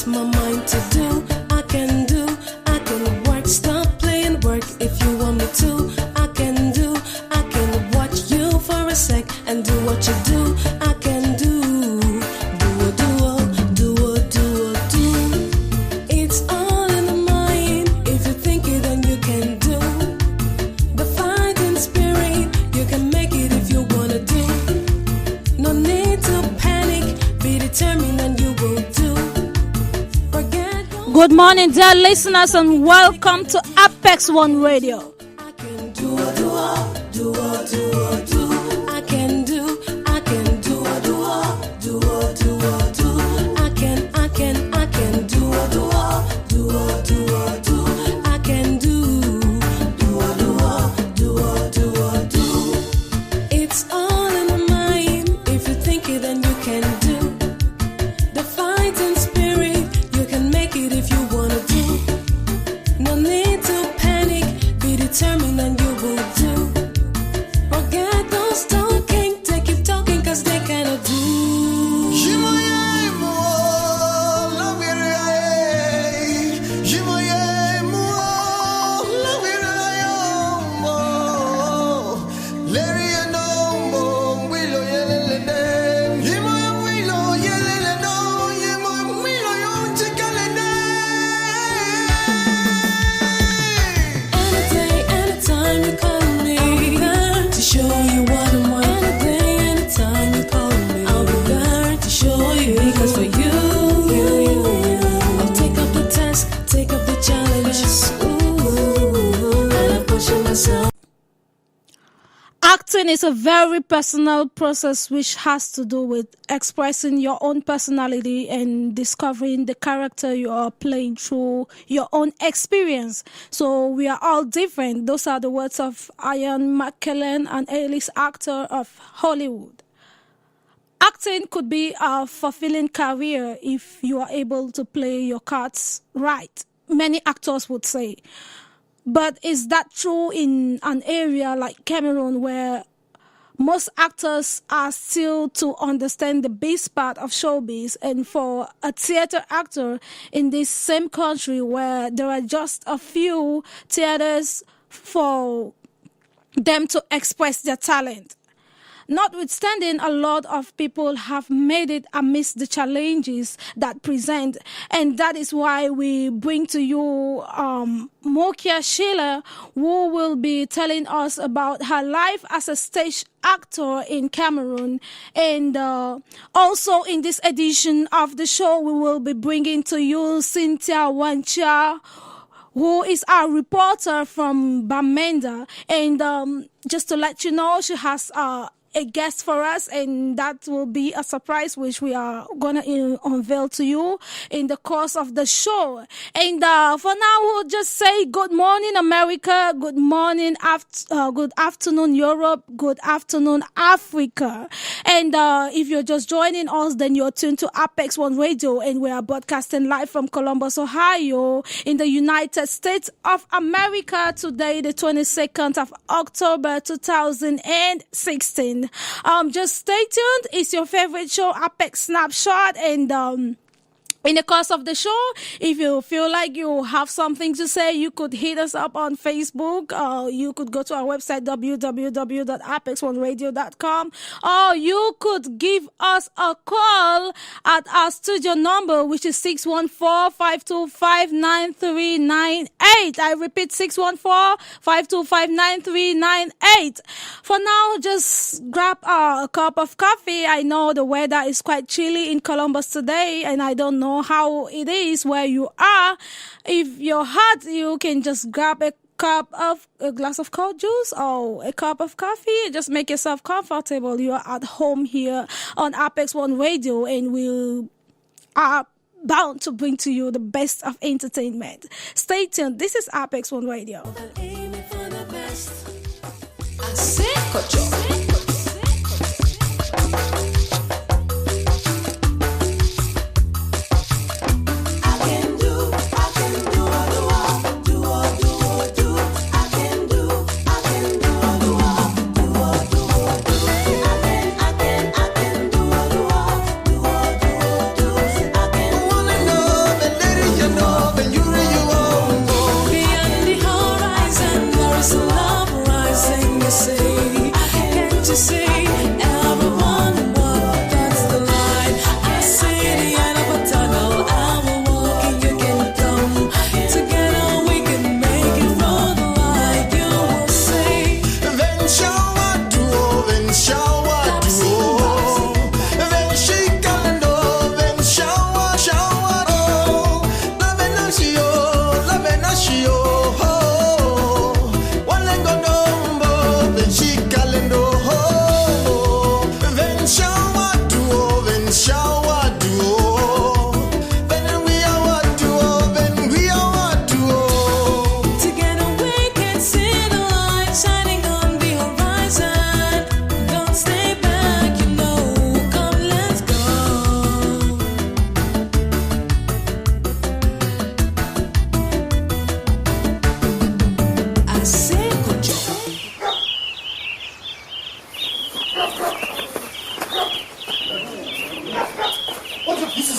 My mind to do, I can work, stop playing work if you want me to. I can watch you for a sec and do what you do. I can do. It's all in the mind. If you think it, then you can do. The fighting spirit, you can make it if you wanna do. No need to panic, be determined and you will do. Good morning, dear listeners, and welcome to Apex One Radio. I can do. I can do. I can do. I can do. I can do. It's all in the mind. If you think it, then you can do. The fighting spirit, you can make it if you wanna do. No need to panic, be determined and you will do. Forget those talking, take it talking cause they cannot do. Acting is a very personal process which has to do with expressing your own personality and discovering the character you are playing through your own experience. So we are all different. Those are the words of Ian McKellen, an A-list actor of Hollywood. Acting could be a fulfilling career if you are able to play your cards right, many actors would say. But is that true in an area like Cameroon where most actors are still to understand the base part of showbiz, and for a theater actor in this same country where there are just a few theaters for them to express their talent? Notwithstanding, a lot of people have made it amidst the challenges that present, and that is why we bring to you Mukia Sheila, who will be telling us about her life as a stage actor in Cameroon. And also in this edition of the show, we will be bringing to you Cynthia Wancha, who is our reporter from Bamenda. And just to let you know, she has a guest for us, and that will be a surprise which we are gonna unveil to you in the course of the show. And for now, we'll just say good morning America, good morning, good afternoon Europe, good afternoon Africa. And if you're just joining us, then you're tuned to Apex One Radio, and we are broadcasting live from Columbus, Ohio, in the United States of America. Today, the 22nd of October 2016. Just stay tuned. It's your favorite show, Apex Snapshot, and In the course of the show, if you feel like you have something to say, you could hit us up on Facebook, or you could go to our website, www.apex1radio.com, or you could give us a call at our studio number, which is 614-525-9398. I repeat, 614-525-9398. For now, just grab a cup of coffee. I know the weather is quite chilly in Columbus today, and I don't know how it is where you are. If you're hot, you can just grab a glass of cold juice or a cup of coffee. Just make yourself comfortable. You are at home here on Apex One Radio, and we are bound to bring to you the best of entertainment. Stay tuned. This is Apex One Radio.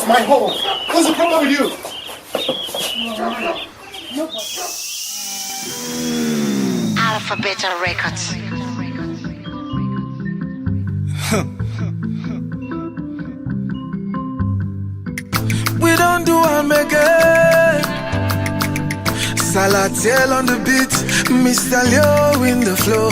My home. What's the problem with you? Alphabet Records. We don't do am again. Salatiel on the beat, Mr. Leo in the flow.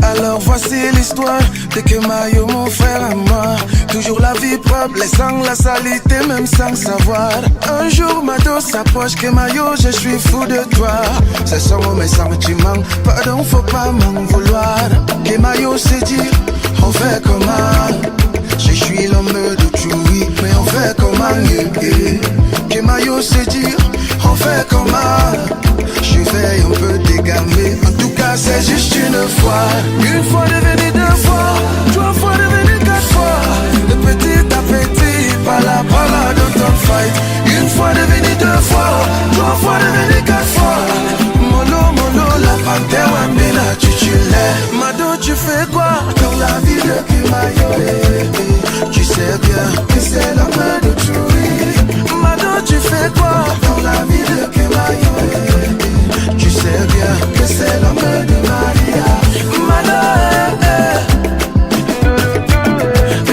Alors voici l'histoire de Kemayo, mon frère à moi. Toujours la vie propre, laissant la saleté même sans savoir. Un jour ma dose s'approche, Kemayo, je suis fou de toi. Ce sont mes sentiments, pardon, faut pas m'en vouloir. Kemayo c'est dire, on fait comment? Je suis l'homme de Tchoui, mais on fait comment? Kemayo c'est dire, on fait comment? Je vais un peu dégamer. En tout cas c'est juste une fois. Une fois devenu deux fois, trois fois devenu quatre fois. De petit à petit, par là don't on fight. Une fois devenu deux fois, trois fois devenu quatre fois. Mono, la panthère Wambina, tu l'es. Mado, tu fais quoi dans la vie de Kemayo? Tu sais bien que c'est l'homme de Tchoui. Mado, tu fais quoi dans la vie de Kemayo? Tu sais bien que c'est l'homme de Maria. Mado,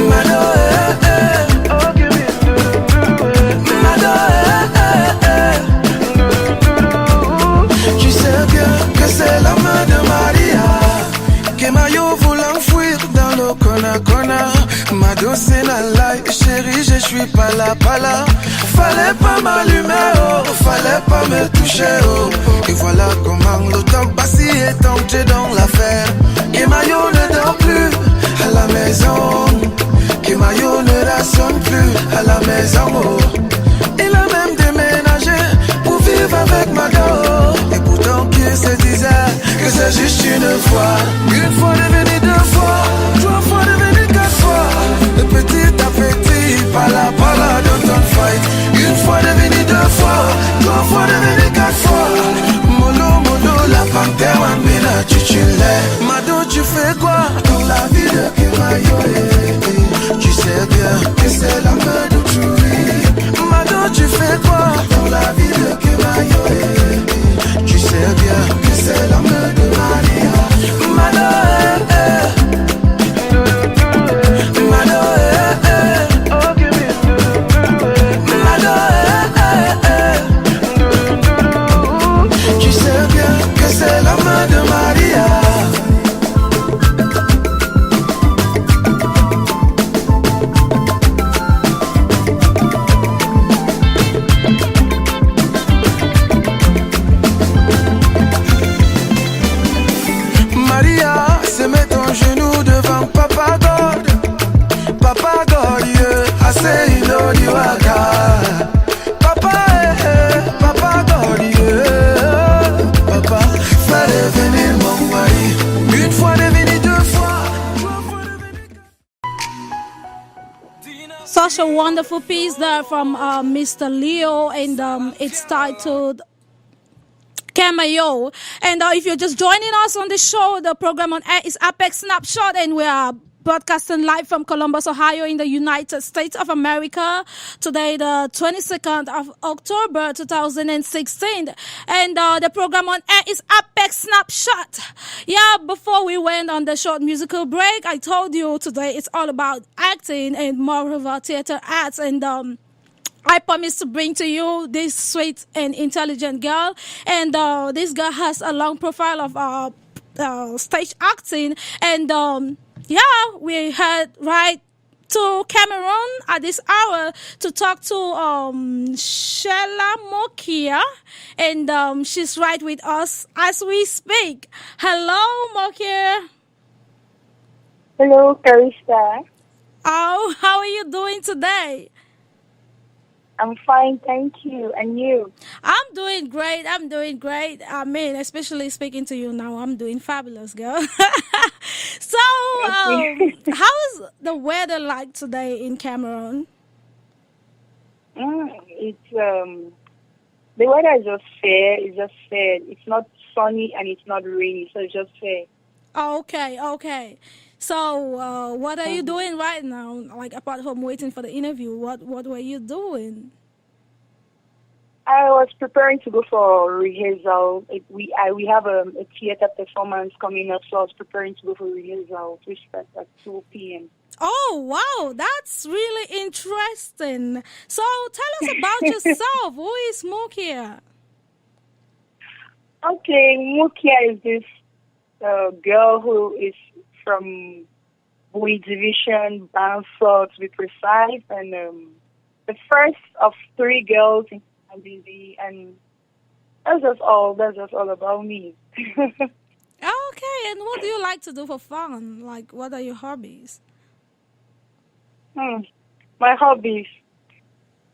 Mado, tu sais bien que c'est l'homme de Maria. Kemayo voulant fuir dans le kona. Mado c'est la lie, chérie je suis pas là. Fallait pas m'allumer, oh, fallait pas me toucher, oh. Et voilà comment le temps passé est entré dans l'affaire. Kemayo ne dort plus à la maison. Kemayo ne rationne plus à la maison, oh. Il a même déménagé pour vivre avec Mado. Et pourtant qui se disait que c'est juste une fois devenu deux fois, trois fois devenu quatre fois. De petit à petit, par là don't on fight. Une fois devenu deux fois, trois fois devenu quatre fois. Mono, la panthère Wambina, tu l'es. Mado, tu fais c'est la main de Maria. Maria, c'est mettre ton genou devant Papa God. Papa God, yeah, assez inodiwaka. Papa, Papa God, yeah. Papa, fais revenir mon mari. Une fois devenu, deux fois. Such a wonderful piece there from Mr. Leo, and it's titled Cameo. And if you're just joining us on the show, the program on air is Apex Snapshot, and we are broadcasting live from Columbus, Ohio in the United States of America. Today, the 22nd of October, 2016. And the program on air is Apex Snapshot. Yeah, before we went on the short musical break, I told you today it's all about acting and moreover theater arts. And I promised to bring to you this sweet and intelligent girl. And this girl has a long profile of stage acting. And yeah, we head right to Cameroon at this hour to talk to Sheila Mukia. And she's right with us as we speak. Hello, Mukia. Hello, Carista. Oh, how are you doing today? I'm fine, thank you. And you? I'm doing great. I mean, especially speaking to you now, I'm doing fabulous, girl. So, how's the weather like today in Cameroon? It's the weather is just fair. It's just fair. It's not sunny and it's not rainy, so it's just fair. Okay. So, what are you doing right now? Like, apart from waiting for the interview, what were you doing? I was preparing to go for rehearsal. We have a theater performance coming up, so I was preparing to go for rehearsal, which starts at 2 p.m. Oh, wow, that's really interesting. So, tell us about yourself. Who is Mukia? Okay, Mukia is this girl who is from Bowie Division, Bansot to be precise, and the first of 3 girls in Kabizi, and that's just all about me. Okay, and what do you like to do for fun? Like, what are your hobbies? My hobbies.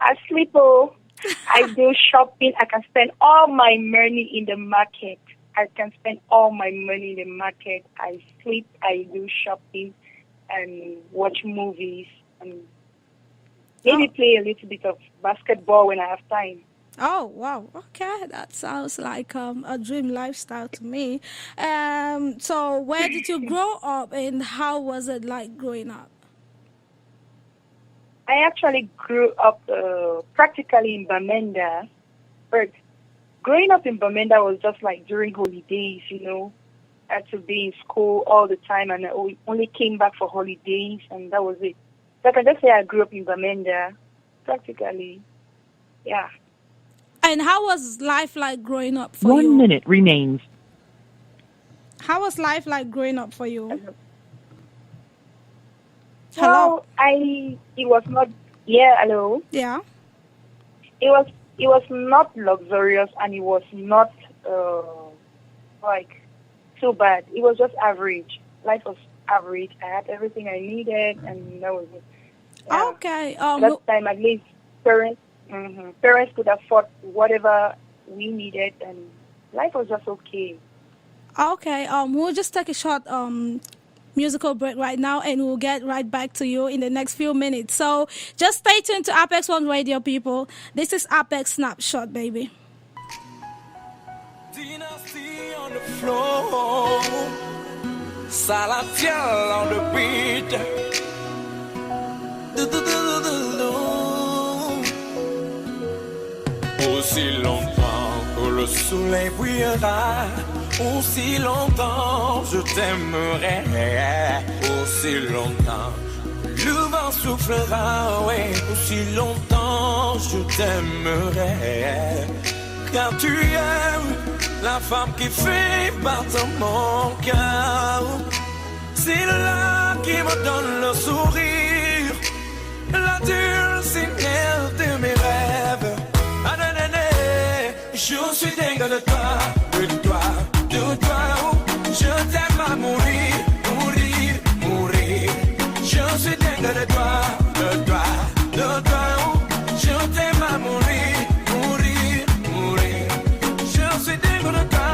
I sleep, I do shopping. I can spend all my money in the market. I sleep, I do shopping, and watch movies, and maybe play a little bit of basketball when I have time. Oh, wow. Okay, that sounds like a dream lifestyle to me. So where did you grow up, and how was it like growing up? I actually grew up practically in Bamenda, but growing up in Bamenda was just like during holidays, I had to be in school all the time, and I only came back for holidays, and that was it. So I can just say I grew up in Bamenda, practically, yeah. And how was life like growing up for you? 1 minute remains. How was life like growing up for you? Well, it was not, hello? Yeah. It was not luxurious, and it was not like too bad. It was just average. Life was average. I had everything I needed, and that was it. Yeah. Okay. That time, at least parents could afford whatever we needed, and life was just okay. Okay. We'll just take a short musical break right now, and we'll get right back to you in the next few minutes. So just stay tuned to Apex One Radio, people. This is Apex Snapshot, baby. Dynasty on the floor, Salatiel on the beat. Aussi longtemps que le soleil brillera, aussi longtemps je t'aimerai, aussi longtemps le vent soufflera, ouais, aussi longtemps je t'aimerai. car tu es la femme qui fait battre mon cœur. C'est là qui me donne le sourire, la dulcinelle de mes rêves. Ah, nan, nan, nan, je suis dingue de toi, de toi, de toi. Oh, je t'aime à mourir, mourir, mourir. Je suis dingue de toi, de toi, de toi. Oh, je t'aime à mourir, mourir, mourir. Je suis dingue de toi.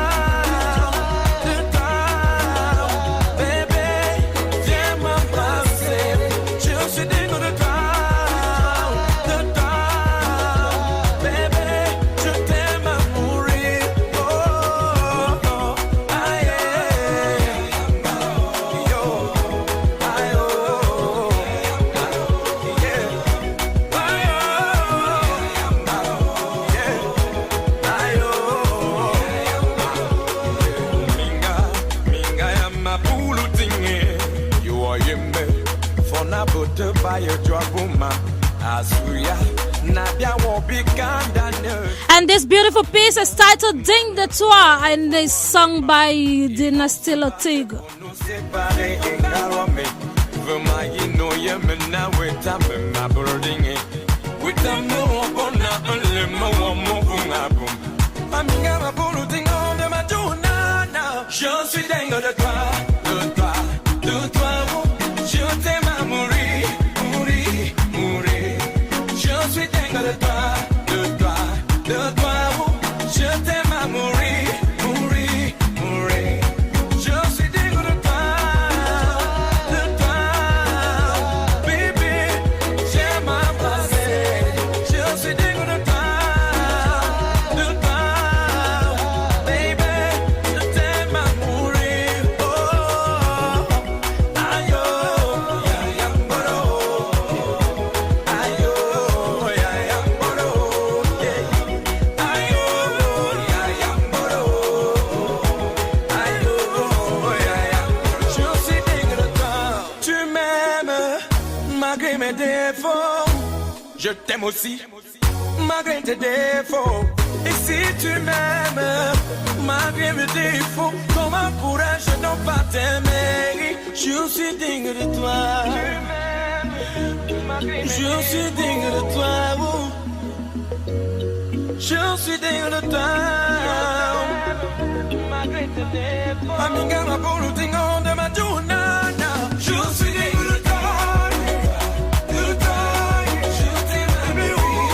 And this beautiful piece is titled Ding de Toi and is sung by Dynasty Latig. Je suis dingue de toi, de toi, de toi. Je t'aime à mourir, mourir, mourir. Je suis dingue de toi, de toi, de toi. Je t'aime à mourir, mourir, mourir. Je suis dingue de toi, bébé. J'aime m'embrasser. Je suis dingue de toi, baby. Je t'aime à mourir. Oh, aïe, oh, ya, ya, moro. Aïe, oh, ya, ya, moro. Yeah. Aïe, oh, ya, ya, moro. Aïe, oh, ya, ya. Je suis dingue de toi. Tu m'aimes malgré mes défauts. Je t'aime aussi malgré tes défauts. Et si tu m'aimes malgré mes défauts, comment pourrais-je donc pas t'aimer? Je suis digne de toi. Je suis digne de toi. Oh. Je suis digne de toi. Amiga, ma bolo tingo de ma junana. Je suis digne de toi. De toi. Je t'aime à mourir,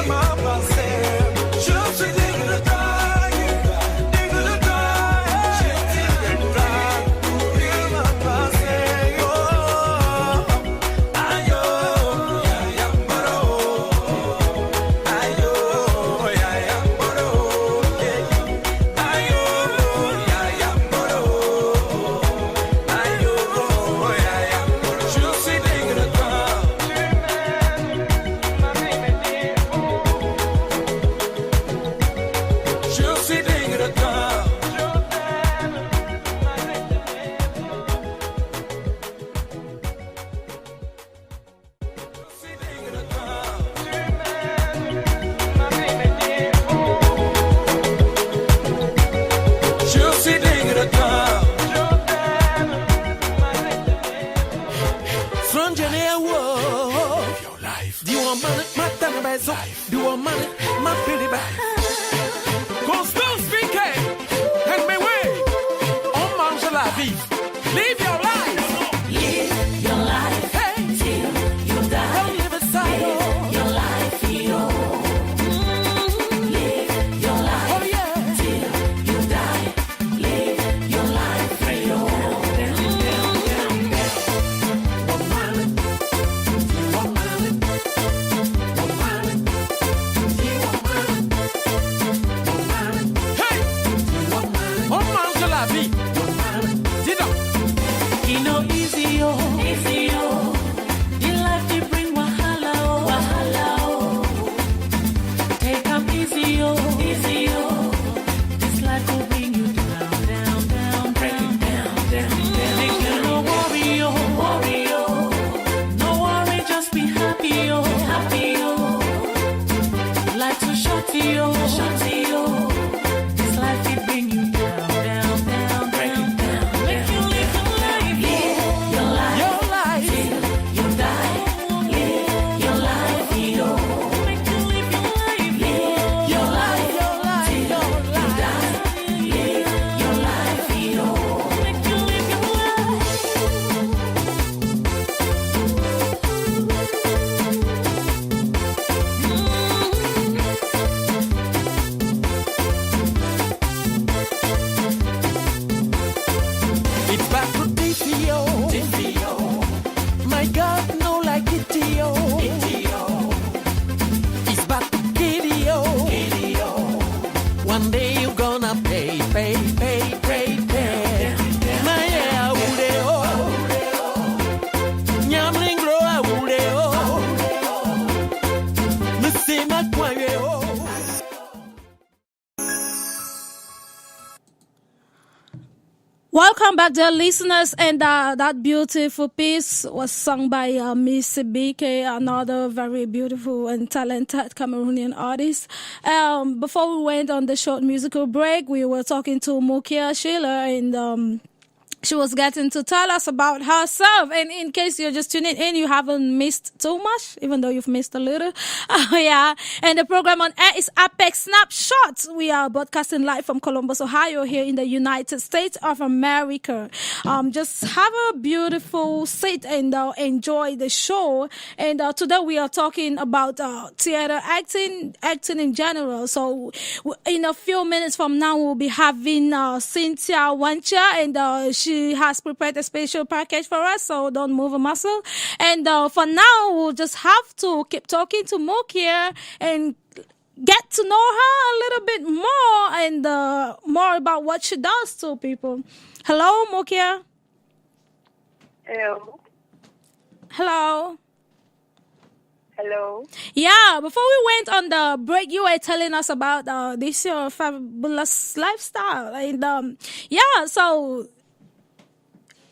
m'embrasser. Je suis digne de toi. Digne de toi. Je t'aime à mourir, m'embrasser. Oh, aïe, oh, ya, ya, moro. Aïe, oh, ya, ya, moro. Yeah. Aïe, oh, ya, ya, moro. Aïe, oh, ya, ya, moro. Je suis digne de toi. Je suis digne de toi. Je suis digne de toi. Do you want money? My time by so. Do you want money? My pity back. Constant speaking. And me way. On mange la vie. Live your life. Live your life Hey. till you die. Don't live aside. Live your life, yo. Live your life Oh yeah. till you die. Live your life, yo. Hey. On mange la vie. Dis donc. Welcome back, dear listeners. And that beautiful piece was sung by Miss BK, another very beautiful and talented Cameroonian artist. Before we went on the short musical break, we were talking to Mukia Sheila, and she was getting to tell us about herself. And in case you're just tuning in, you haven't missed too much, even though you've missed a little. Yeah. And the program on air is Apex Snapshot. We are broadcasting live from Columbus, Ohio, here in the United States of America. Just have a beautiful seat and enjoy the show. And today we are talking about theater acting in general. So in a few minutes from now, we'll be having Cynthia Wancha, and she has prepared a special package for us, so don't move a muscle. And for now, we'll just have to keep talking to Mukia and get to know her a little bit more, and more about what she does to people. Hello, Mukia. Hello. Hello. Hello. Yeah, before we went on the break, you were telling us about this your fabulous lifestyle. And yeah, so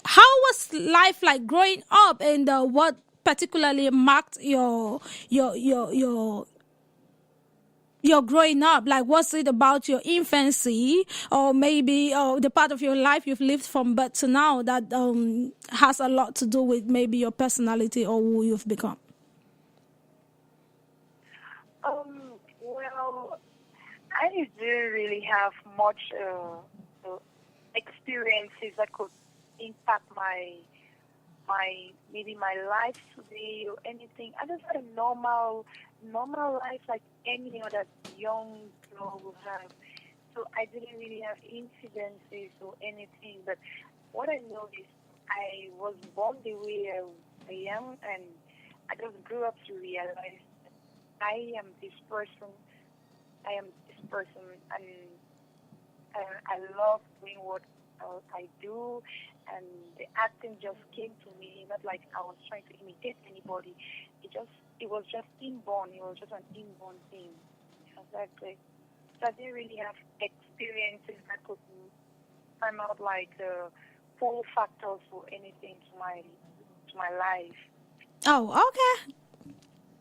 how was life like growing up, and what particularly marked your growing up? Like, what's it about your infancy, or maybe the part of your life you've lived from birth to now that has a lot to do with maybe your personality or who you've become? Well, I didn't really have much experiences that could impact my maybe my life today or anything. I just had a normal life like any other young girl would have. So I didn't really have incidences or anything. But what I know is I was born the way I am, and I just grew up to realize that I am this person. And I love doing what I do, and the acting just came to me. Not like I was trying to imitate anybody. It was just inborn. It was just an inborn thing. Exactly. So I didn't really have experiences that could come out like pull factors or anything to my life. Oh, okay.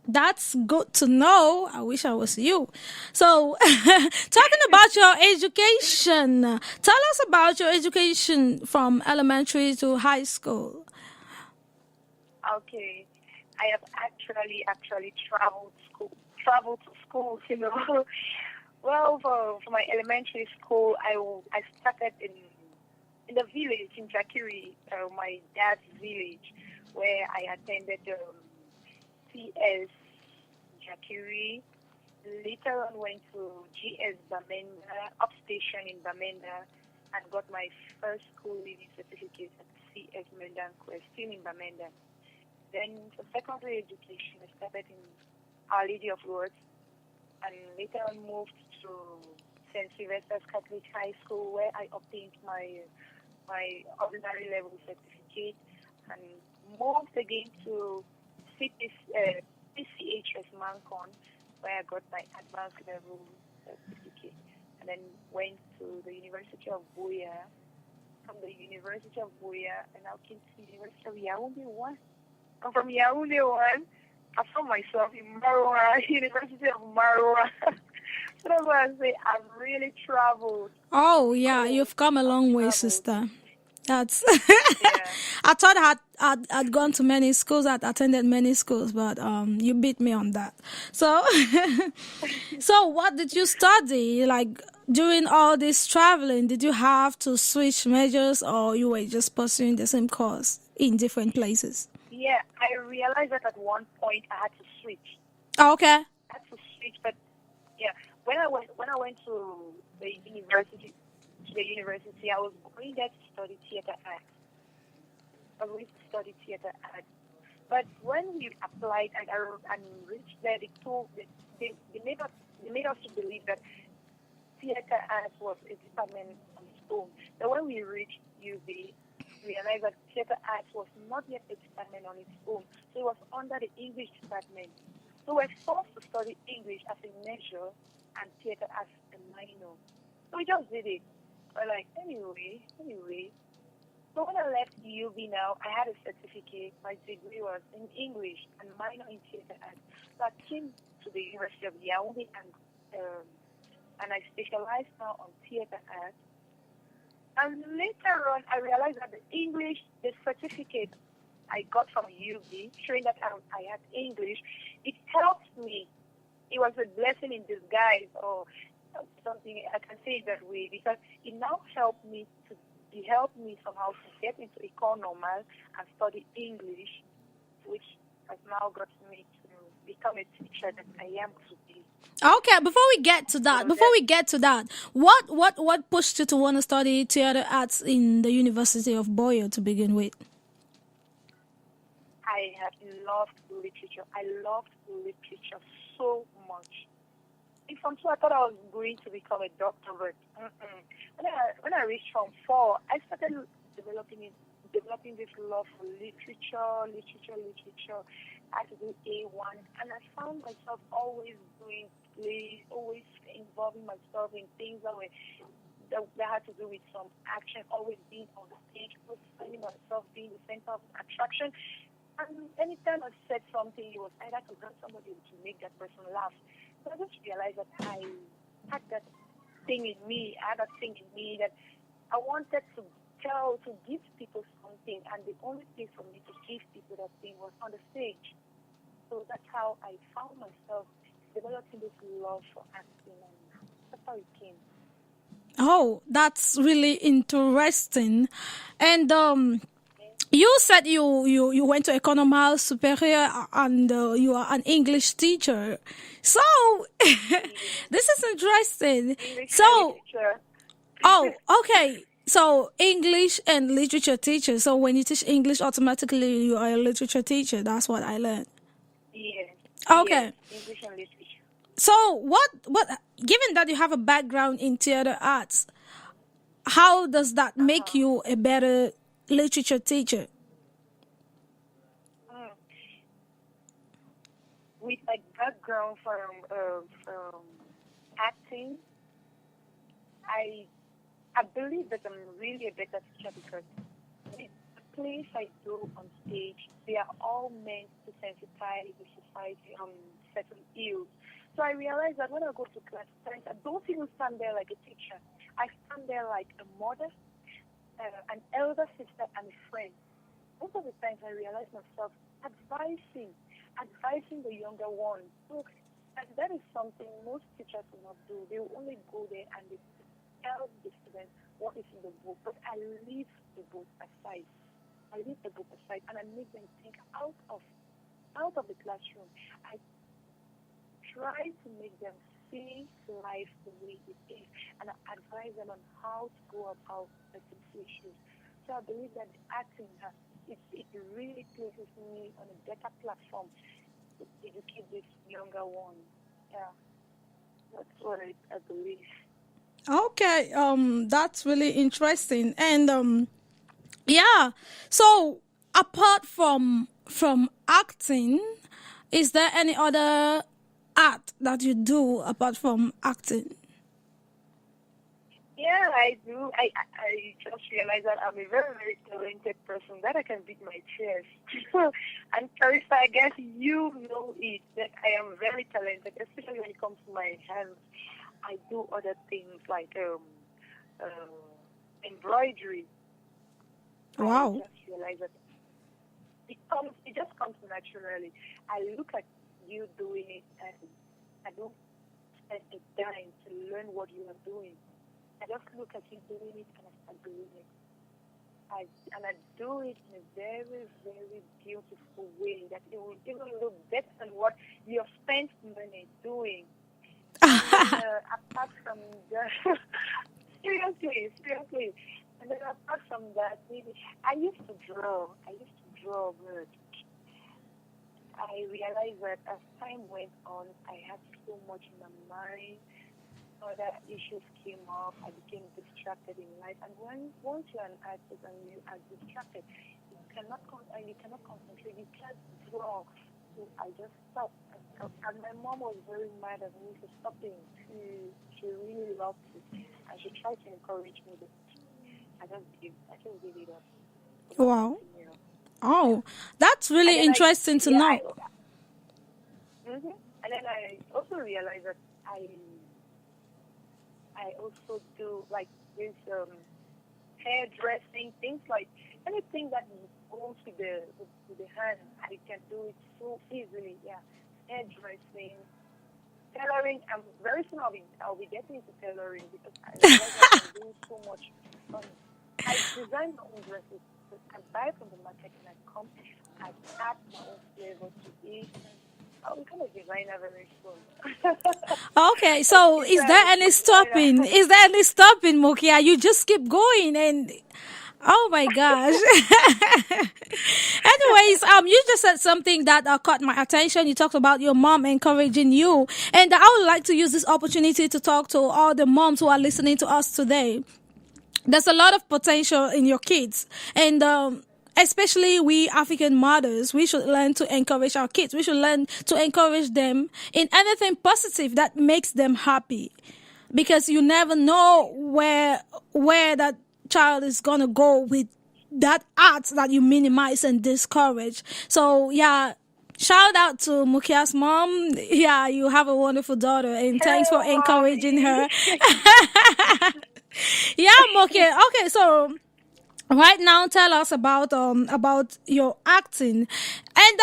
That's good to know. I wish I was you. So, talking about your education, tell us about your education from elementary to high school. Okay, I have actually traveled to school. You know, well, for my elementary school, I started in the village in Jakiri, my dad's village, where I attended CS Jakiri. Later on went to GS Bamenda, upstation in Bamenda, and got my first school leaving certificate at CS Mendankwe, still in Bamenda. Then for secondary education, I started in Our Lady of Lourdes, and later on moved to St. Sylvester's Catholic High School, where I obtained my ordinary level certificate, and moved again to PCHS Mancon, where I got my advanced level certificate, and then went to the University of Buea. From the University of Buea, and now came to the University of Yaoundé 1. I'm from Yaoundé 1. I found myself in Maroua, University of Maroua. So that's why I say I've really traveled. Oh, yeah, you've come a long way, sister. That's Yeah. I thought I'd gone to many schools, I'd attended many schools, but you beat me on that. So so what did you study? Like, during all this traveling, did you have to switch majors, or you were just pursuing the same course in different places? Yeah, I realized that at one point I had to switch. Oh, okay. I had to switch, but yeah, when I went to the university, I was going there to study theater arts. But when we applied and reached there, they made us to believe that theater arts was a department on its own. But when we reached UV, we realized that theater arts was not yet a department on its own. So it was under the English department. So we're forced to study English as a major and theater as a minor. So we just did it. We're like, anyway, So when I left UB now, I had a certificate. My degree was in English and minor in theater arts. So I came to the University of Yaoundé and I specialized now on theater arts. And later on, I realized that the certificate I got from UB, showing that I had English, it helped me. It was a blessing in disguise, or something, I can say it that way, because it now helped me somehow to get into École Normale and study English, which has now got me to become a teacher that I am today. Okay, before we get to that, what pushed you to want to study theater arts in the University of Boyo to begin with? I have loved literature. I loved literature so much. In Form 2, I thought I was going to become a doctor, but when I reached Form 4, I started developing this love for literature. I had to do A1, and I found myself always doing plays, always involving myself in things that had to do with some action, always being on the stage, always finding myself being the center of attraction. And anytime I said something, it was either to hurt somebody or to make that person laugh. So I just realized that I had that thing in me. I had that thing in me that I wanted to give people something, and the only thing for me to give people that thing was on the stage. So that's how I found myself developing this love for acting, and that's how it came. Oh, that's really interesting. And you said you went to École Normale Supérieure and you are an English teacher. So this is interesting. Okay. So English and literature teacher. So when you teach English, automatically you are a literature teacher. That's what I learned. Yes. Okay. Yes, English and literature. So what given that you have a background in theater arts, how does that make you a better literature teacher? With my background from acting, I believe that I'm really a better teacher because the plays I do on stage, they are all meant to sensitize the society on certain ills. So I realized that when I go to class, I don't even stand there like a teacher. I stand there like a mother, an elder sister, and a friend. Most of the times I realize myself advising the younger ones. So that is something most teachers will not do. They will only go there and they tell the students what is in the book. But I leave the book aside. And I make them think out of the classroom. I try to make them see life the way it is, and I advise them on how to go about certain issues. So I believe that the acting it really places me on a better platform to educate this younger one. Yeah, that's what I believe. Okay, that's really interesting. And yeah, so apart from acting, is there any other art that you do apart from acting? Yeah, I do. I just realized that I'm a very, very talented person, that I can beat my chest. And Carista, I guess you know it, that I am very talented, especially when it comes to my hands. I do other things like embroidery. Wow. I just realized that it just comes naturally. I look at you doing it and I don't spend a dime to learn what you are doing. I just look at you doing it and I start doing it. I do it in a very, very beautiful way that it will even look better than what you have spent money doing. Apart from that, seriously. And then apart from that, maybe I used to draw, but I realized that as time went on, I had so much in my mind. Other issues came up. I became distracted in life. And once you're an artist and you are distracted, you cannot concentrate. You can't draw. So I just stopped. And my mom was very mad at me for stopping. She really loved it, and she tried to encourage me, but I just give it up. Wow. You know. Oh, that's And really then interesting to know. And then I also realized that I also do like this hairdressing things, like anything that goes with the hand. I can do it so easily. Yeah, hairdressing, tailoring. Very soon I'll be getting into tailoring because I realize I can do so much. I design my own dresses. I buy from the market and I come. I add my own flavor to it. I'll become a designer very soon. Okay, so is there any stopping? Is there any stopping, Mukia? You just keep going and oh my gosh. Anyways, you just said something that caught my attention. You talked about your mom encouraging you, and I would like to use this opportunity to talk to all the moms who are listening to us today. There's a lot of potential in your kids, and especially we African mothers, we should learn to encourage our kids. We should learn to encourage them in anything positive that makes them happy, because you never know where that child is gonna go with that art that you minimize and discourage. So yeah, shout out to Mukia's mom. Yeah, you have a wonderful daughter, and thanks for encouraging her. Yeah, Mukia. Okay, so right now, tell us about your acting, and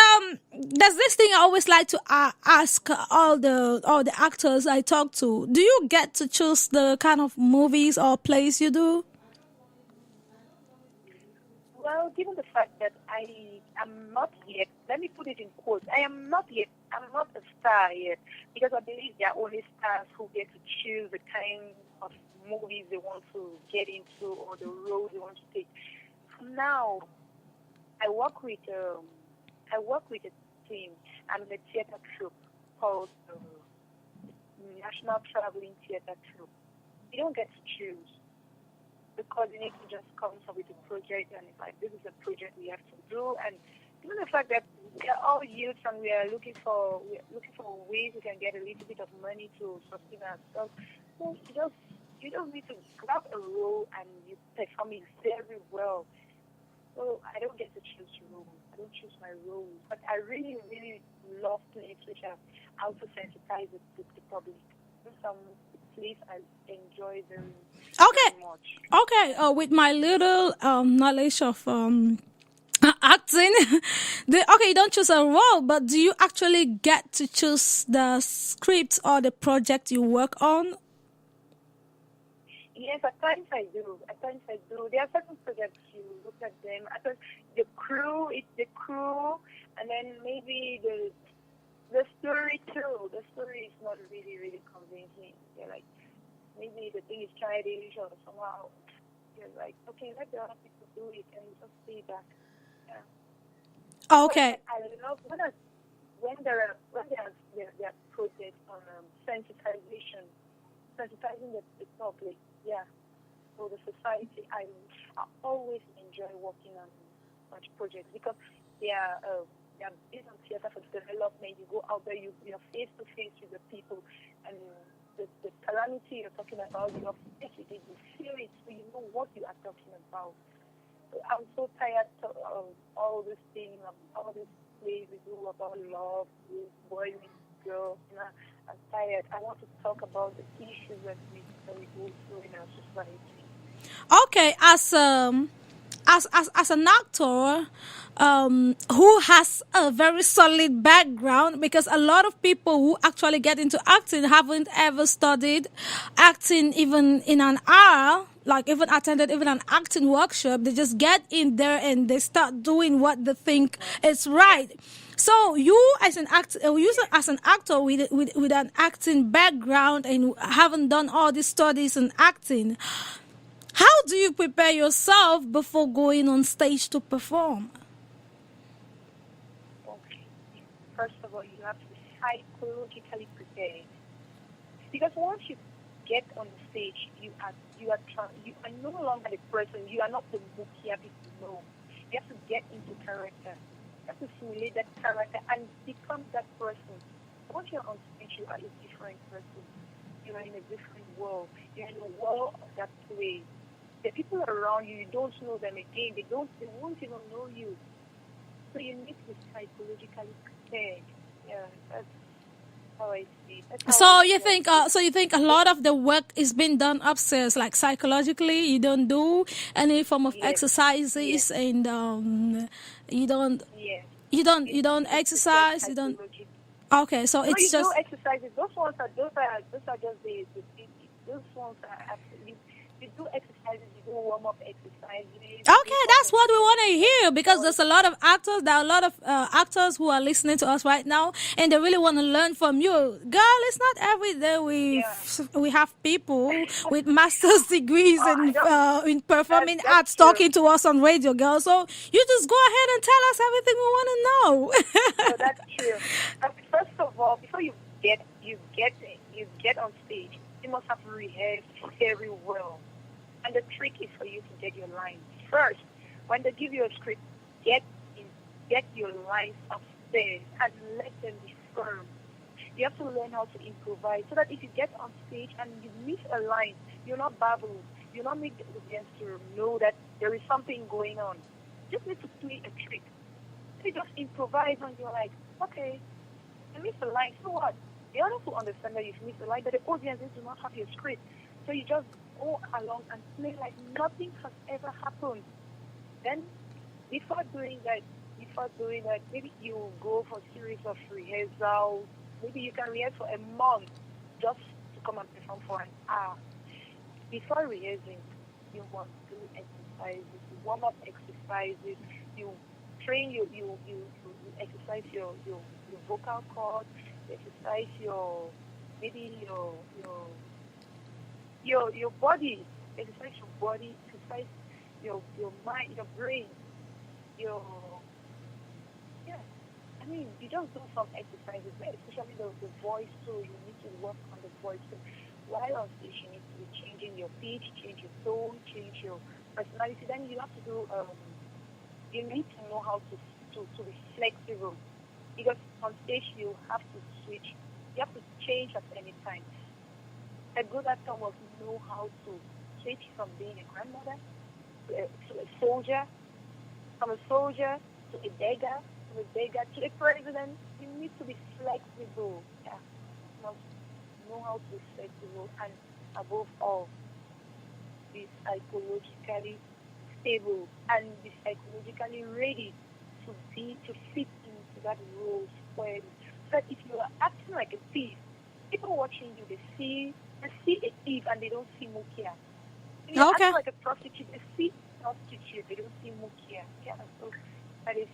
there's this thing I always like to ask all the actors I talk to. Do you get to choose the kind of movies or plays you do? Well, given the fact that I am not yet, let me put it in quotes, I'm not a star yet, because I believe there are only stars who get to choose the kind of movies they want to get into or the road they want to take. Now, I work with a team. I'm in a theater troupe called National Traveling Theater Troupe. You don't get to choose. The coordinator just comes up with a project and it's like, this is a project we have to do. And given the fact that we are all youth and we are looking for ways we can get a little bit of money to sustain ourselves, so you don't need to grab a role and you perform it very well. So I don't get to choose roles. I don't choose my roles. But I really, really love plays which are also sensitize the public. Some plays I enjoy very much. Okay. With my little knowledge of acting, you don't choose a role, but do you actually get to choose the script or the project you work on? Yes, at times I do. There are certain projects you look at them. I thought the crew, and then maybe the story too. The story is not really, really convincing. You're like, maybe the thing is childish or somehow you're like, okay, let the other people do it and just stay back. Yeah. Okay. I love when there are projects on sensitizing the public. Yeah. For the society, I always enjoy working on such projects because they are based on theater for development. You go out there, you're face to face with the people, and the calamity you're talking about, you're face with it, you feel it, so you know what you are talking about. So I'm so tired of all this thing, of all these plays we do about love, with boys and girls. You know, I'm tired. I want to talk about the issues that we go through in our society. Okay, as an actor who has a very solid background, because a lot of people who actually get into acting haven't ever studied acting even in an hour, like even attended even an acting workshop. They just get in there and they start doing what they think is right. So you as an actor, with an acting background and haven't done all these studies in acting, how do you prepare yourself before going on stage to perform? Okay. First of all, you have to be psychologically prepared. Because once you get on the stage, you are no longer the person. You are not the Mukia people know. You have to get into character. You have to simulate that character and become that person. Once you're on stage, you are a different person. You are in a different world. You're in the world of that play. the people around you, you don't know them again. They won't even know you. So you need to be psychologically prepared. Yeah, that's how I see it. That's how So I you feel. think you think a lot of the work is being done upstairs, like psychologically. You don't do any form of Yes. exercises, Yes. and you don't Yes. you don't you It's don't it's exercise. You don't. psychology. Okay, so No, you it's do just exercises. Those are just the those ones are absolutely. You do exercises. You do warm up exercises. okay. That's what we want to hear, because there's a lot of actors. There are a lot of actors who are listening to us right now, and they really want to learn from you, girl. It's not every day we have people with master's degrees in performing That's arts true. talking to us on radio, girl. So you just go ahead and tell us everything we want to know. So that's true. But first of all, before you get on stage, you must have rehearsed very well. And the trick is for you to get your lines first. When they give you a script, get your lines upstairs and let them be firm. You have to learn how to improvise so that if you get on stage and you miss a line, you're not babbled. You're not make the audience to know that there is something going on. You just need to play a trick. You just improvise and you're like, okay, you missed a line, so what? The others will understand that you've missed a line, but the audience do not have your script. So you just go along and play like nothing has ever happened. Then, before doing that, maybe you go for a series of rehearsals. Maybe you can rehearse for a month just to come and perform for an hour. Before rehearsing, you must do exercises, warm up exercises. You train you exercise your vocal cords. You exercise your body. Exercise your body. Exercise your mind, your brain, I mean, you just do some exercises, especially the voice too. You need to work on the voice. So while on stage, you need to be changing your pitch, change your tone, change your personality. Then you have to do. You need to know how to be flexible, because on stage you have to switch. You have to change at any time. A good actor must know how to switch from being a grandmother to a soldier, from a soldier to a beggar, from a beggar to a president. You need to be flexible. Yeah, you must know how to be flexible, and above all, be psychologically stable and be psychologically ready to fit into that role squarely. So that if you are acting like a thief, people watching you, they see a thief and they don't see Mukia. If you're acting like a prostitute, they see prostitute, they don't see Mukia. Yeah, so that is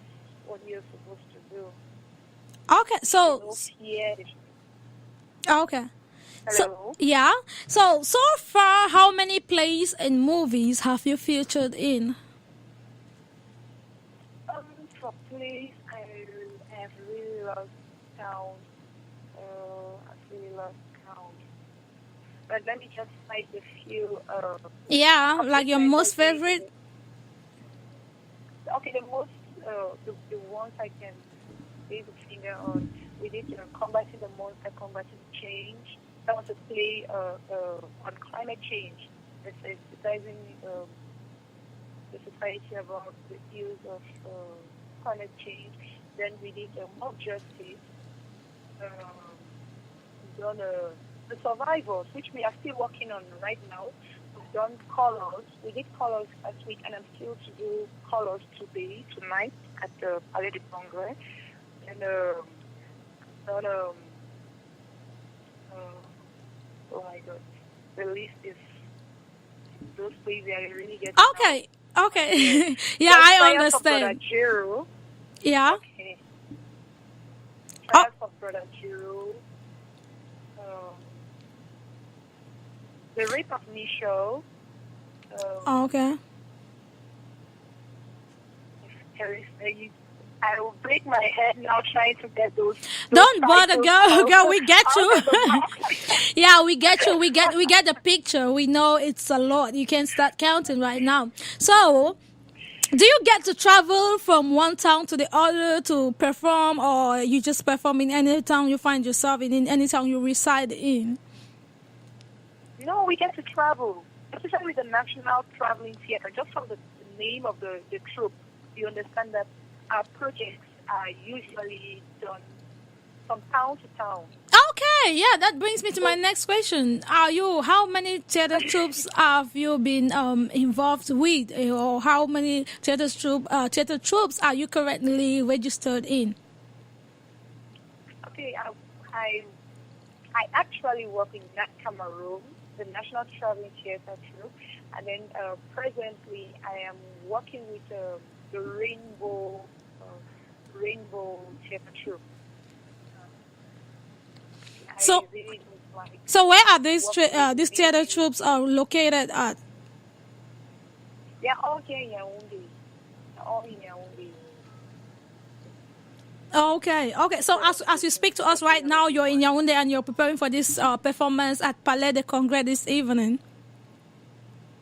what you're supposed to do. Okay, so okay. Hello? So yeah. So far, how many plays and movies have you featured in? For plays, I have really lost count. I've really lost count. But let me just cite a few. Yeah, like your most favorite. Okay, the most, the ones I can lay the finger on. We did combating the monster, combating change. That was a play on climate change. It's emphasizing the society about the use of climate change. Then we did mob justice. We've done the survivors, which we are still working on right now. We've done colors. We did colors last week, and I'm still to do colors tonight at the Palais de Congrès. And done oh my God, the list is those plays I really get. Okay. Yeah, I understand. Yeah. Okay. Trials of Brother Jiro. The Rape of Micho. Okay. Carista, I will break my head now trying to get those Don't bother, titles girl. We get you. out of the box. Yeah, we get you. We get the picture. We know it's a lot. You can start counting right now. So, do you get to travel from one town to the other to perform, or you just perform in any town you find yourself in any town you reside in? No, we get to travel. especially with the National Traveling Theatre, just from the name of the troupe, you understand that our projects are usually done from town to town. Okay, yeah, that brings me to my next question. How many theater troops have you been involved with, or how many theater troops are you currently registered in? Okay, I actually work in Cameroon, the National Traveling Theatre Troupe, and then presently I am working with the Rainbow Theatre Troupe. So where are these theater troops located at? They are all here in Yaoundé. All in Yaoundé. Okay. So as you speak to us right now, you're in Yaoundé and you're preparing for this performance at Palais de Congrès this evening.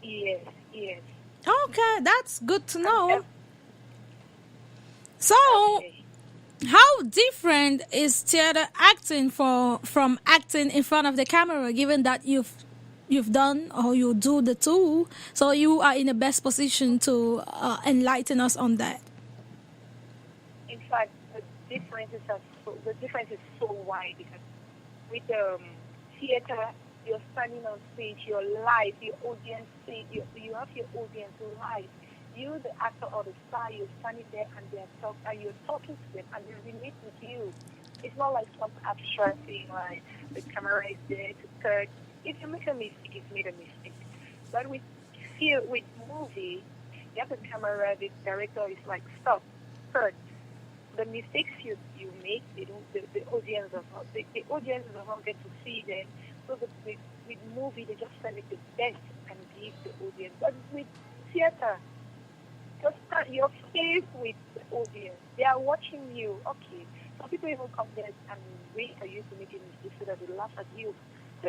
Yes. Okay, that's good to know. So, how different is theater acting from acting in front of the camera, given that you've done or you do the two, so you are in the best position to enlighten us on that? In fact, the difference is so wide, because with theater, you're standing on stage, you're live, your audience, you have your audience live. You, the actor or the star, you're standing there and you're talking to them and they relate with you. It's not like some abstract thing like the camera is there to cut. If you make a mistake, you've made a mistake. But with movie, you have the camera, the director is like, stop, cut. The mistakes you make, the audience does not get to see them. So with movie, they just select the best and give the audience. But with theater, you're faced with the audience. They are watching you. Okay. Some people even come there and wait for you to make a mistake so that they laugh at you. So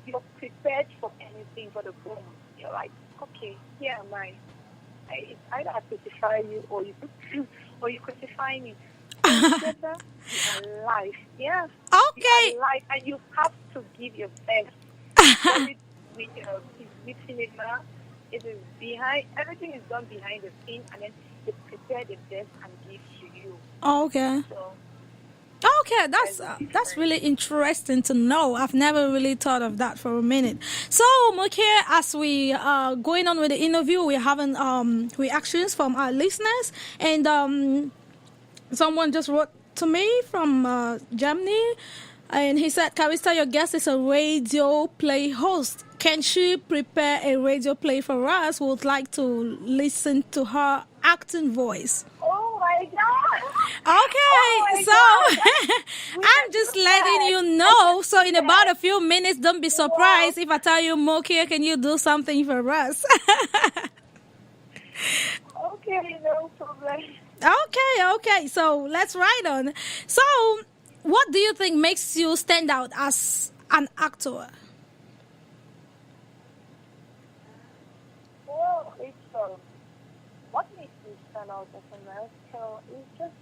you're prepared for anything, for the boom. You're like, okay, here am I. It's either I crucify you or you crucify me. Theater, you are live. Yeah. Okay. You are live, and you have to give your best. with cinema, it is behind. Everything is done behind the scene, and then they prepare the best and give to you. Okay. So, okay, that's really interesting to know. I've never really thought of that for a minute. So, Mukia, as we are going on with the interview, we're having reactions from our listeners, and someone just wrote to me from Germany, and he said, Carista, your guest is a radio play host. Can she prepare a radio play for us? We would like to listen to her acting voice. Oh my God! Okay, so I'm just letting you know. So in about a few minutes, don't be surprised if I tell you, Mokia, can you do something for us? Okay, no problem. Okay. So let's ride on. So, what do you think makes you stand out as an actor? Well, it's what makes me stand out as an actor is just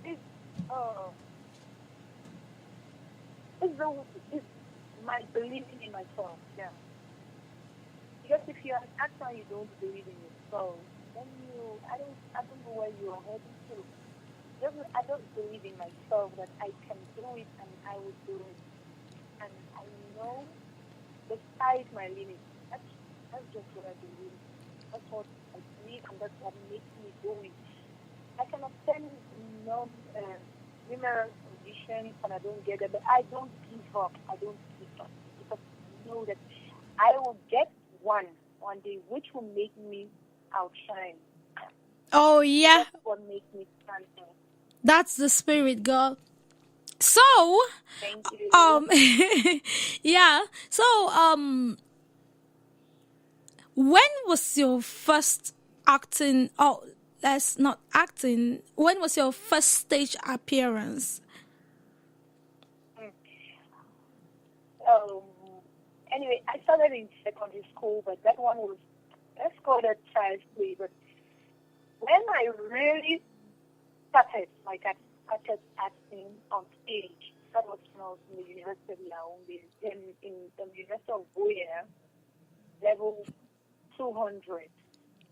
it's my believing in myself. Yeah. Because if you're an actor and you don't believe in yourself, then I don't know where you are heading to. I don't believe in myself that I can do it and I will do it. And I know the sky is my limit. That's just what I believe. That's what I believe, and that's what makes me do it. I can attend numerous auditions and I don't get it, but I don't give up. Because I know that I will get one day which will make me outshine. Oh, yeah. That's what makes me stand out. That's the spirit, girl. So, thank you. yeah. So, when was your first acting? Oh, that's not acting. When was your first stage appearance? Anyway, I started in secondary school, but that one was, let's call that child's play. But when I really started acting on stage, that was when I was in the University of Yaoundé, in the University of Boyer. level 200.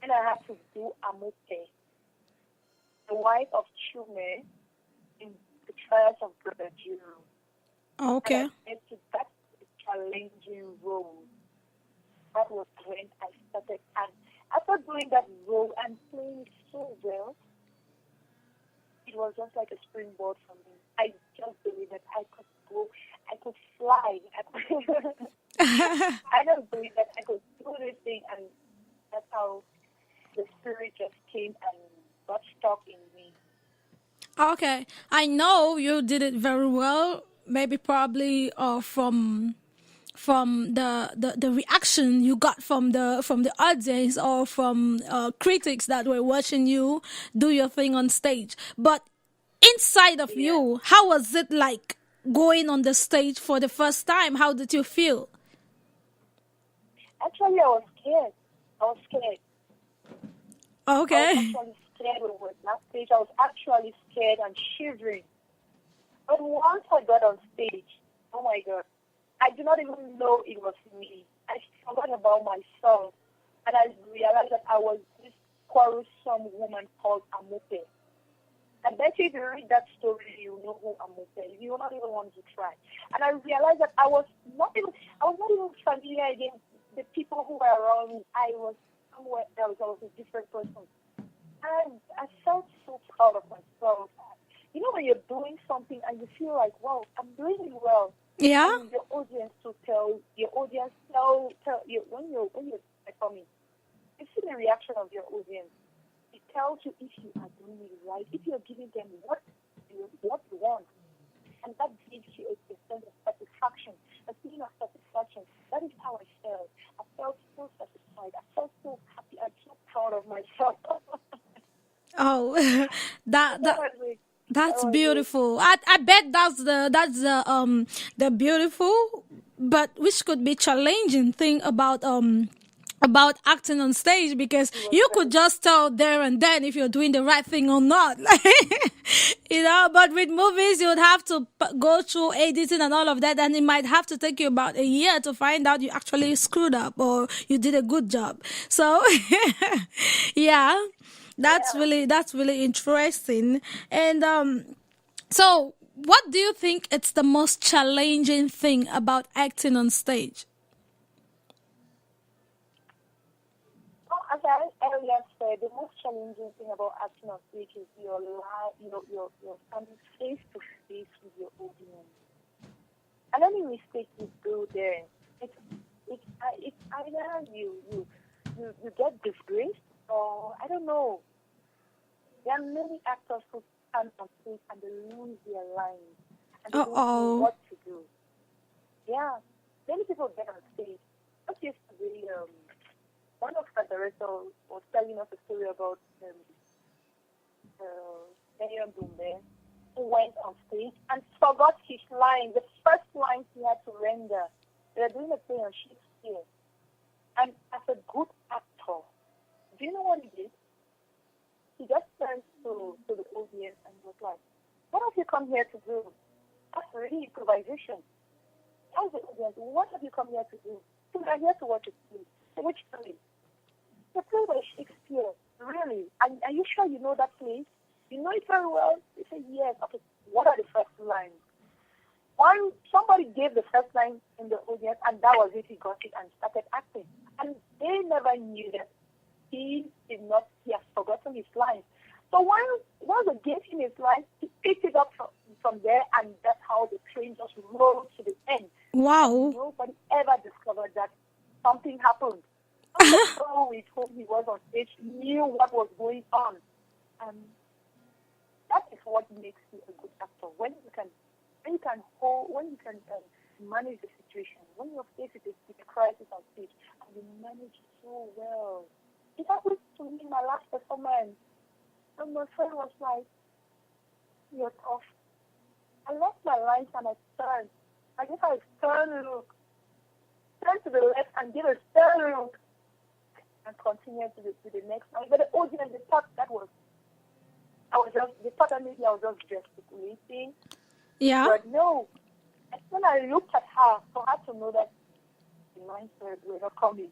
And I had to do Amope, the wife of Chume in the trials of Brother Jiro. Okay. And I said to that challenging role. That was when I started. And after doing that role and playing it so well, it was just like a springboard for me. I just believed that I could go, I could fly. I just believed that I could do this thing, and that's how the spirit just came and got stuck in me. Okay, I know you did it very well. Maybe probably from the reaction you got from the audience or from critics that were watching you do your thing on stage. But inside of you, how was it like going on the stage for the first time? How did you feel? Actually, I was scared. Okay. I was actually scared when we were on that stage. I was actually scared and shivering. But once I got on stage, oh my God, I did not even know it was me. I forgot about myself, and I realized that I was this quarrelsome woman called Amope. I bet you if you read that story, you know who Amope is. You will not even want to try. And I realized that I was not even familiar again. The people who were around me, I was somewhere else. I was a different person. And I felt so proud of myself. You know when you're doing something and you feel like, wow, I'm doing it well. Yeah. And your audience to tell you when you're performing, you see the reaction of your audience. It tells you if you are doing it right, if you're giving them what you want. And that gives you a sense of satisfaction, a feeling of satisfaction. That is how I felt. I felt so satisfied. I felt so happy. I'm so proud of myself. Oh, that's beautiful. I bet that's the beautiful, but which could be challenging thing about acting on stage, because you could just tell there and then if you're doing the right thing or not. But with movies you would have to go through editing and all of that, and it might have to take you about a year to find out you actually screwed up or you did a good job. So yeah, that's really interesting. And so what do you think it's the most challenging thing about acting on stage? As I earlier said, the most challenging thing about acting on stage is your standing face to face with your audience. And any mistake you do there, it's either you get disgraced, or I don't know. There are many actors who stand on stage and they lose their lines and they don't know what to do. Yeah, many people get on stage. What used to be one of the directors was telling us a story about NJONG, who went on stage and forgot his line, the first line he had to render. They were doing a play on Shakespeare. And as a good actor, do you know what he did? He just turned to the audience and was like, what have you come here to do? That's really improvisation. Tell the audience, what have you come here to do? So I'm here to watch a play. Which play? The play by Shakespeare. Really? Are you sure you know that play? You know it very well? They say, yes. Okay, what are the first lines? One, somebody gave the first line in the audience, and that was it. He got it and started acting. And they never knew that he has forgotten his lines. So once they gave him his lines, he picked it up from there, and that's how the train just rolled to the end. Wow. And nobody ever discovered that something happened. And the fellow with whom he was on stage knew what was going on. And that is what makes you a good actor. When you can manage the situation, when you're faced with a crisis on stage, and you manage it so well. It happened to me in my last performance. And my friend was like, you're tough. I left my lines and I turned. I guess I turned to the left and give a stern look and continued to the next line. But the audience, they thought that was, they thought that maybe I was just gesticulating. Yeah. But no. And when I looked at her, for her to know that the lines were not coming.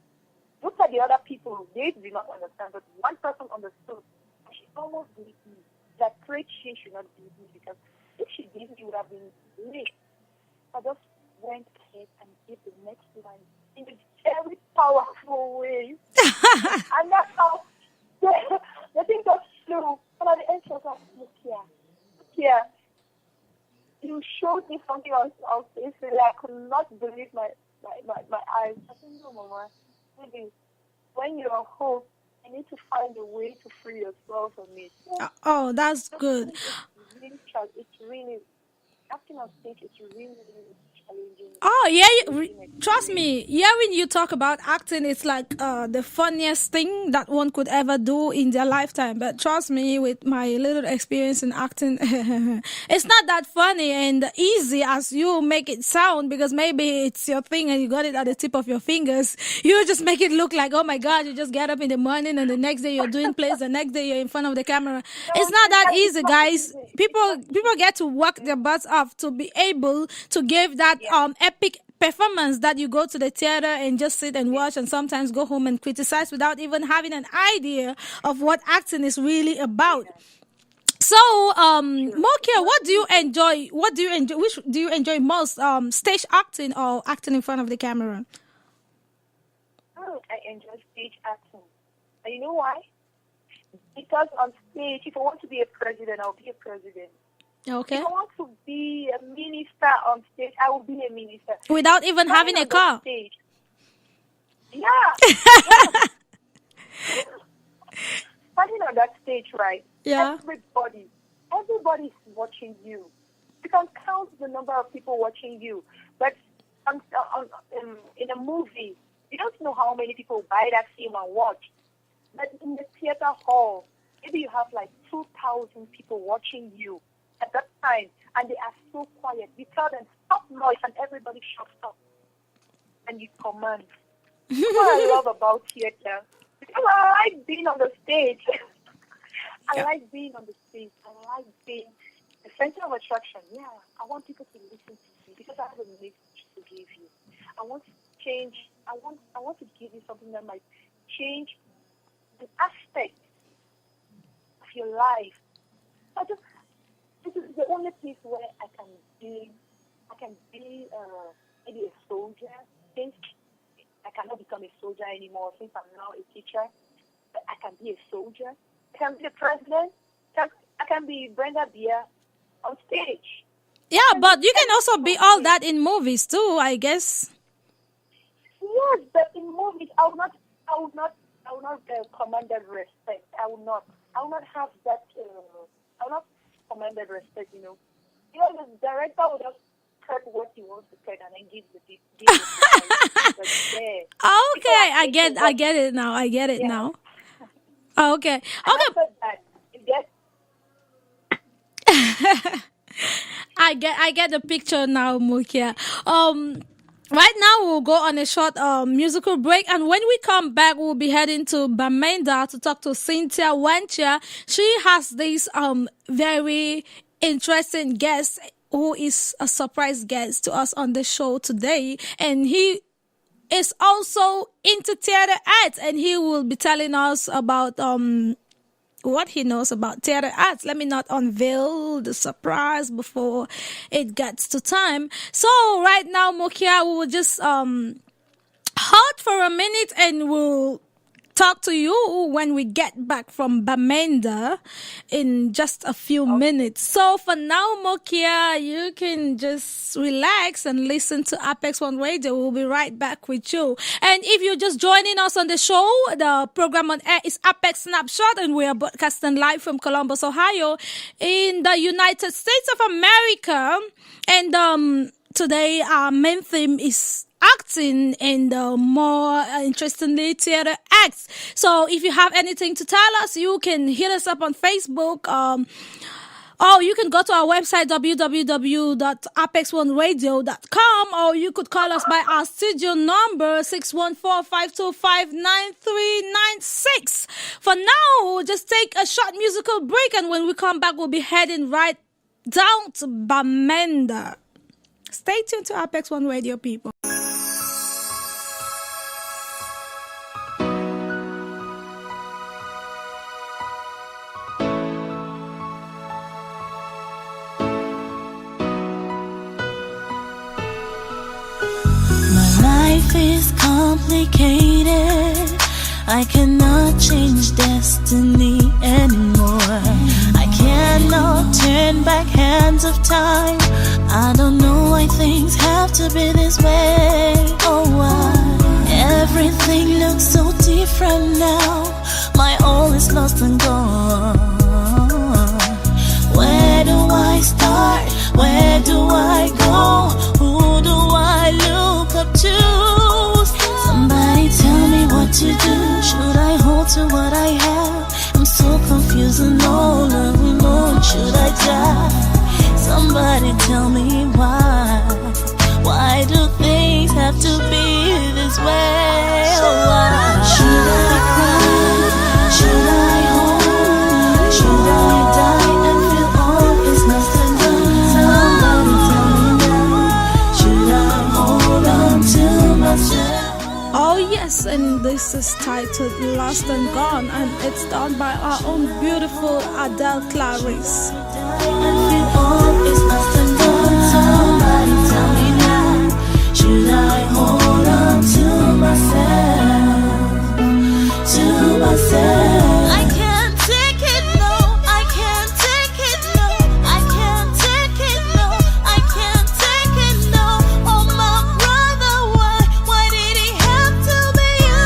looked at the other people. They did not understand, but one person understood. She almost believed me. That great she should not believe me, because if she didn't, it would have been late. I just went ahead and gave the next line in a very powerful way. And that's how the thing just flew. And at the end, she was like, look here. You showed me something on stage. I could not believe my eyes. I said, no, Mama. Maybe when you're a host, you need to find a way to free yourself from it. Oh, that's good. It's really, acting on stage is really, really challenging. Oh yeah, trust me. Hearing you talk about acting, it's like the funniest thing that one could ever do in their lifetime. But trust me, with my little experience in acting, it's not that funny and easy as you make it sound. Because maybe it's your thing and you got it at the tip of your fingers. You just make it look like, oh my God, you just get up in the morning and the next day you're doing plays. The next day you're in front of the camera. It's not that easy, guys. People get to work their butts off to be able to give that epic performance that you go to the theater and just sit and watch, and sometimes go home and criticize without even having an idea of what acting is really about. So, Mukia, what do you enjoy? Which do you enjoy most? Stage acting or acting in front of the camera? I enjoy stage acting. And you know why? Because on stage, if I want to be a president, I'll be a president. Okay. If I want to be a minister on stage, I will be a minister. Without even having a car. Stage. Yeah. Standing on that stage, right? Yeah. Everybody's watching you. You can count the number of people watching you. But in a movie, you don't know how many people buy that film and watch. But in the theater hall, maybe you have like 2,000 people watching you at that time, and they are so quiet. You tell them, stop noise, and everybody shuts up. And you command. That's what I love about theater. Because I like being on the stage. I like being on the stage. I like being the center of attraction. Yeah, I want people to listen to me because I have a message to give you. I want to change. I want to give you something that might change the aspect of your life. This is the only place where I can be maybe a soldier. Since I cannot become a soldier anymore, since I'm now a teacher, but I can be a soldier. I can be a president. I can be Brenda Beer on stage. Yeah, but you can also be all that in movies too, I guess. Yes, but in movies, I will not command that respect. I will not have that. I will not command that respect. You know, the director will just cut what he wants to cut and then give the Okay, I get it now. I get it now. Okay. I get the picture now, Mukia. Right now we'll go on a short musical break, and when we come back, we'll be heading to Bamenda to talk to Cynthia Wanchia. She has this very interesting guest who is a surprise guest to us on the show today, and he is also into theater arts, and he will be telling us about what he knows about theater arts. Let me not unveil the surprise before it gets to time. So right now, Mukia, we will just hold for a minute, and we'll talk to you when we get back from Bamenda in just a few minutes. So for now, Mukia, you can just relax and listen to Apex One Radio. We'll be right back with you. And if you're just joining us on the show, the program on air is Apex Snapshot, and we are broadcasting live from Columbus, Ohio, in the United States of America. And today our main theme is acting, and more interestingly, theater acts. So if you have anything to tell us, you can hit us up on Facebook, or you can go to our website, www.apex1radio.com, or you could call us by our studio number, 614-525-9396. For now, we'll just take a short musical break, and when we come back, we'll be heading right down to Bamenda. Stay tuned to Apex One Radio, people. Life is complicated. I cannot change destiny anymore. I cannot turn back hands of time. I don't know why things have to be this way. Oh, why? Everything looks so different now. My all is lost and gone. Where do I start? Where do I go? Who do I look up to? Somebody tell me what to do. Should I hold to what I have? I'm so confused and all alone. Should I die? Somebody tell me why. Why do things have to be this way? Oh, why? Should I cry? Should I hold? Should I die and feel all is lost and done? Somebody tell me now. Should I hold on to myself? Oh yes, and this is titled Lost and Gone, and it's done by our own beautiful Adele Clarice. Should I hold on to myself? To myself. I can't take it, no. I can't take it, no. I can't take it, no. I can't take it, no. Oh, my brother, why did he have to be you?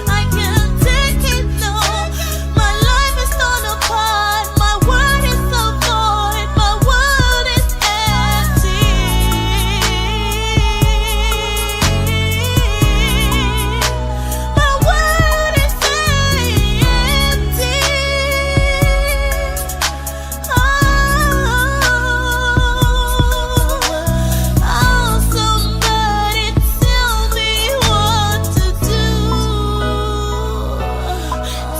I can't take it, no. My life is torn apart. My world is so void. My world is empty. My world is empty. Oh, somebody tell me what to do.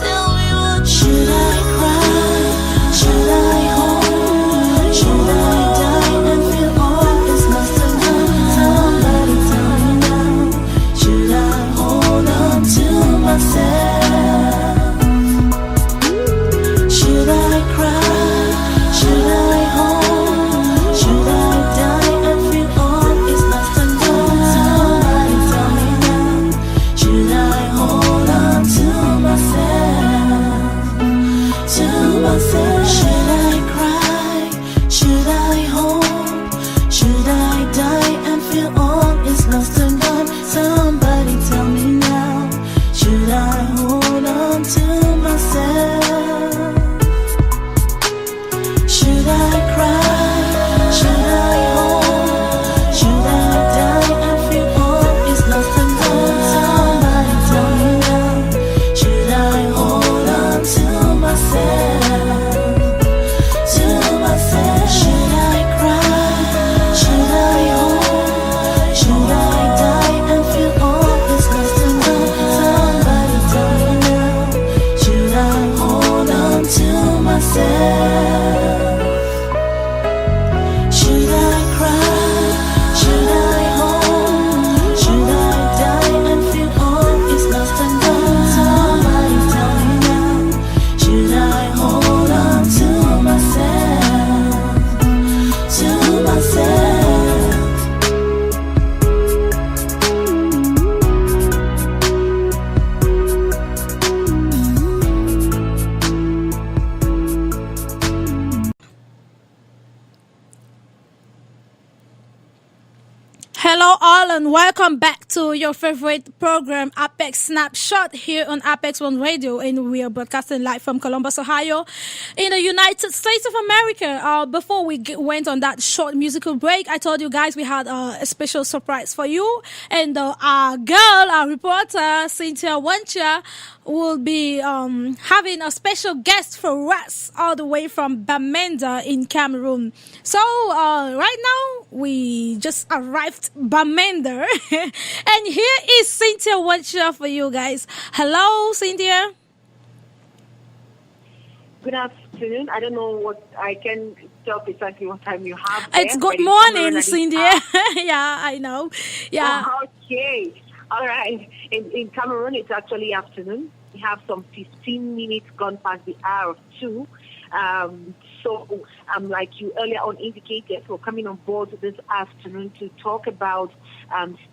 Tell me what should I cry? Should I hold? Should I die and feel all is lost and gone? Somebody tell me now. Should I hold on to myself? Should I cry? Should I hold? Should I die and feel all is lost and gone? Somebody tell me now. Should I hold on to myself? To myself. Should I cry? Should I hold? Should I die and feel all is lost and gone? Somebody tell me now. Should I hold on to myself? Should I cry? Should I hold? Should I die and feel all is lost and gone? Somebody tell me now. Should I hold on to myself? To myself. Should I cry? Should I hold? Should I die and feel all is lost and gone? Somebody tell me now. Should I hold on to myself? Should I cry? Should I hold? Should I die and feel all is lost and gone? Somebody tell me now. Should I hold on to myself? To myself. Hello all and welcome back to your favorite program Apex Snapshot here on Apex One Radio, and we are broadcasting live from Columbus, Ohio in the United States of America. Before we went on that short musical break, I told you guys we had a special surprise for you, and our reporter Cynthia Wancha will be having a special guest for us all the way from Bamenda in Cameroon. So right now we just arrived Bamenda and here is Cynthia Wancha for you guys. Hello, Cynthia. Good afternoon. I don't know what I can tell precisely what time you have there. It's good morning, Cynthia. Yeah, I know. Yeah. Oh, okay. All right. In Cameroon, it's actually afternoon. We have some 15 minutes gone past the hour of 2. So, like you earlier on indicated, we're coming on board this afternoon to talk about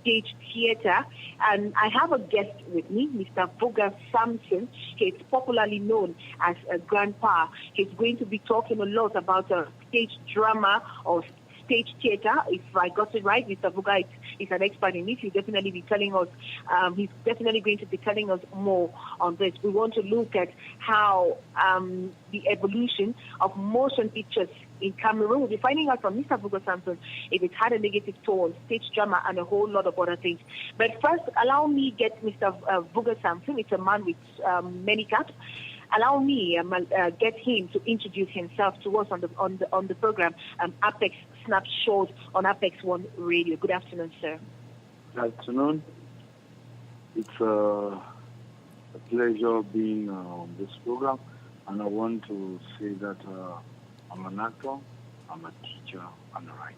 stage theater. And I have a guest with me, Mr. Vuga Samson. He's popularly known as Grandpa. He's going to be talking a lot about stage drama or stage theater. If I got it right, Mr. Vuga is an expert in it. He's definitely be telling us, he's definitely going to be telling us more on this. We want to look at how the evolution of motion pictures in Cameroon. We'll be finding out from Mr. Vuga Samson if it had a negative toll on stage drama and a whole lot of other things. But first, allow me get Mr. Vuga Samson. It's a man with many caps. Allow me get him to introduce himself to us on the program Apex Snapshot on Apex One Radio. Good afternoon, sir. Good afternoon. It's a pleasure being on this program, and I want to say that I'm an actor, I'm a teacher, and a writer.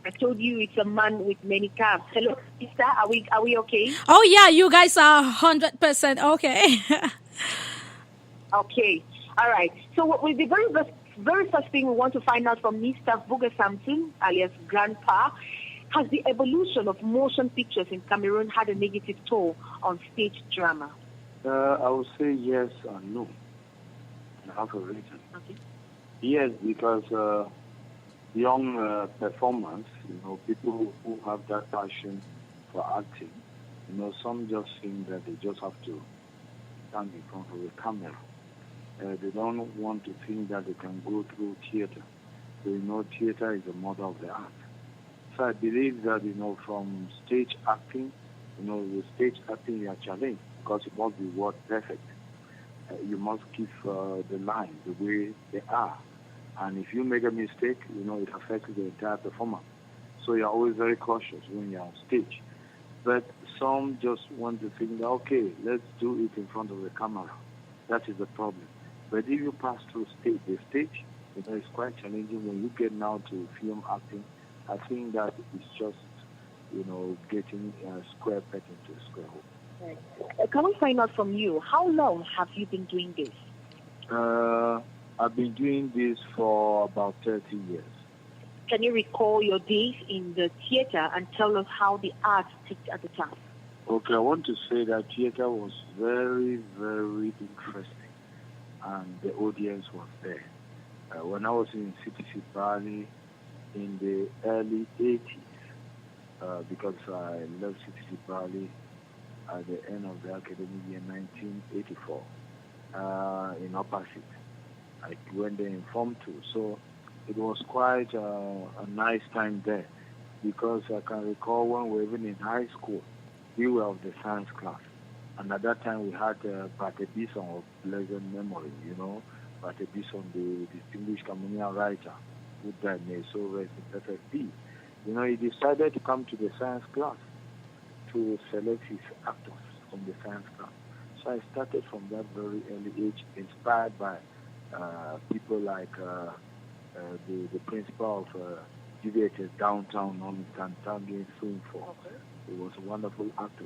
I told you it's a man with many caps. Hello, sister. Are we okay? Oh yeah, you guys are 100% okay. Okay. All right. So what will the very first thing we want to find out from Mr. Vuga Samson, alias Grandpa, has the evolution of motion pictures in Cameroon had a negative toll on stage drama? I would say yes and no. I have a reason. Okay. Yes, because young performers, people who have that passion for acting, some just think that they just have to stand in front of the camera. They don't want to think that they can go through theater. So, theater is the mother of the art. So I believe that, from stage acting, with stage acting you are challenged because it must be word perfect. You must keep the line the way they are. And if you make a mistake, it affects the entire performance. So you're always very cautious when you're on stage. But some just want to think, okay, let's do it in front of the camera. That is the problem. But if you pass through the stage, it's quite challenging when you get now to film acting. I think that it's just, getting a square peg into a square hole. Right. Can we find out from you, how long have you been doing this? I've been doing this for about 30 years. Can you recall your days in the theater and tell us how the art picked at the time? Okay, I want to say that theater was very, very interesting, and the audience was there. When I was in CTC Bali in the early 80s, because I left CTC Bali at the end of the academic year 1984 in opposite. I went there in Form 2, so it was quite a nice time there, because I can recall when we were even in high school, we were of the science class. And at that time, we had Pate Bison of pleasant memory, Pate Bison, the distinguished Cameroonian writer, who died, may so rest in perfect peace. He decided to come to the science class to select his actors from the science class. So I started from that very early age, inspired by people like the principal of Juliet's downtown on Tantangi Swing for. He was a wonderful actor,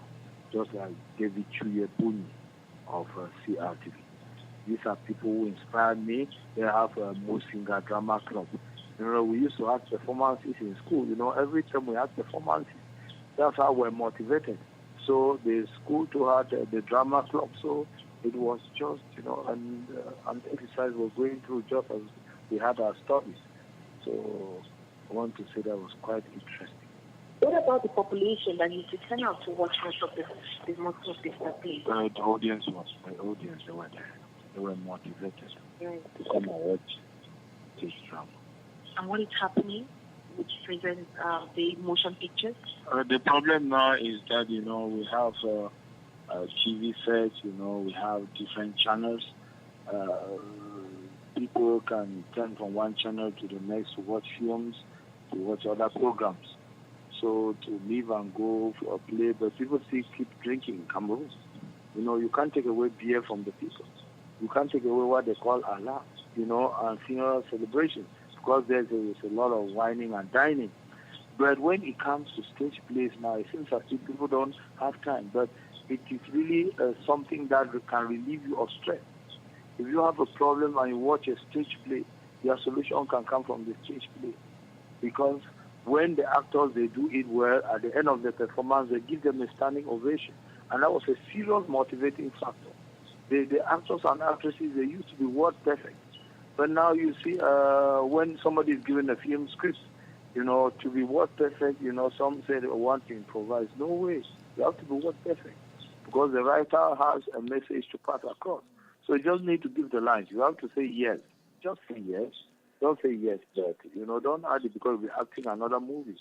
just like David Chuye Buni of CRTV. These are people who inspired me. They have a Mosinga Drama Club. We used to act performances in school. Every time we had performances, that's how we're motivated. So the school to had the drama club. So it was just, an exercise we're going through just as we had our studies. So I want to say that was quite interesting. What about the population that used to turn out to watch most of this play? The audience was, they were there. They were motivated to come and watch this drama. And what is happening, which presents the motion pictures? The problem now is that, we have TV sets, we have different channels. People can turn from one channel to the next to watch films, to watch other programs. So to leave and go for a play, but people still keep drinking in Cameroon. You can't take away beer from the people. You can't take away what they call Allah, and funeral celebrations, because there's a lot of whining and dining. But when it comes to stage plays now, it seems as if people don't have time. But it is really something that can relieve you of stress. If you have a problem and you watch a stage play, your solution can come from the stage play. Because when the actors, they do it well, at the end of the performance, they give them a standing ovation. And that was a serious motivating factor. The actors and actresses, they used to be word perfect. But now you see, when somebody is given a film script, to be word perfect, some say they want to improvise. No way. You have to be word perfect. Because the writer has a message to pass across. So you just need to give the lines. You have to say yes. Just say yes. Don't say yes, but, don't add it because we're acting another movie.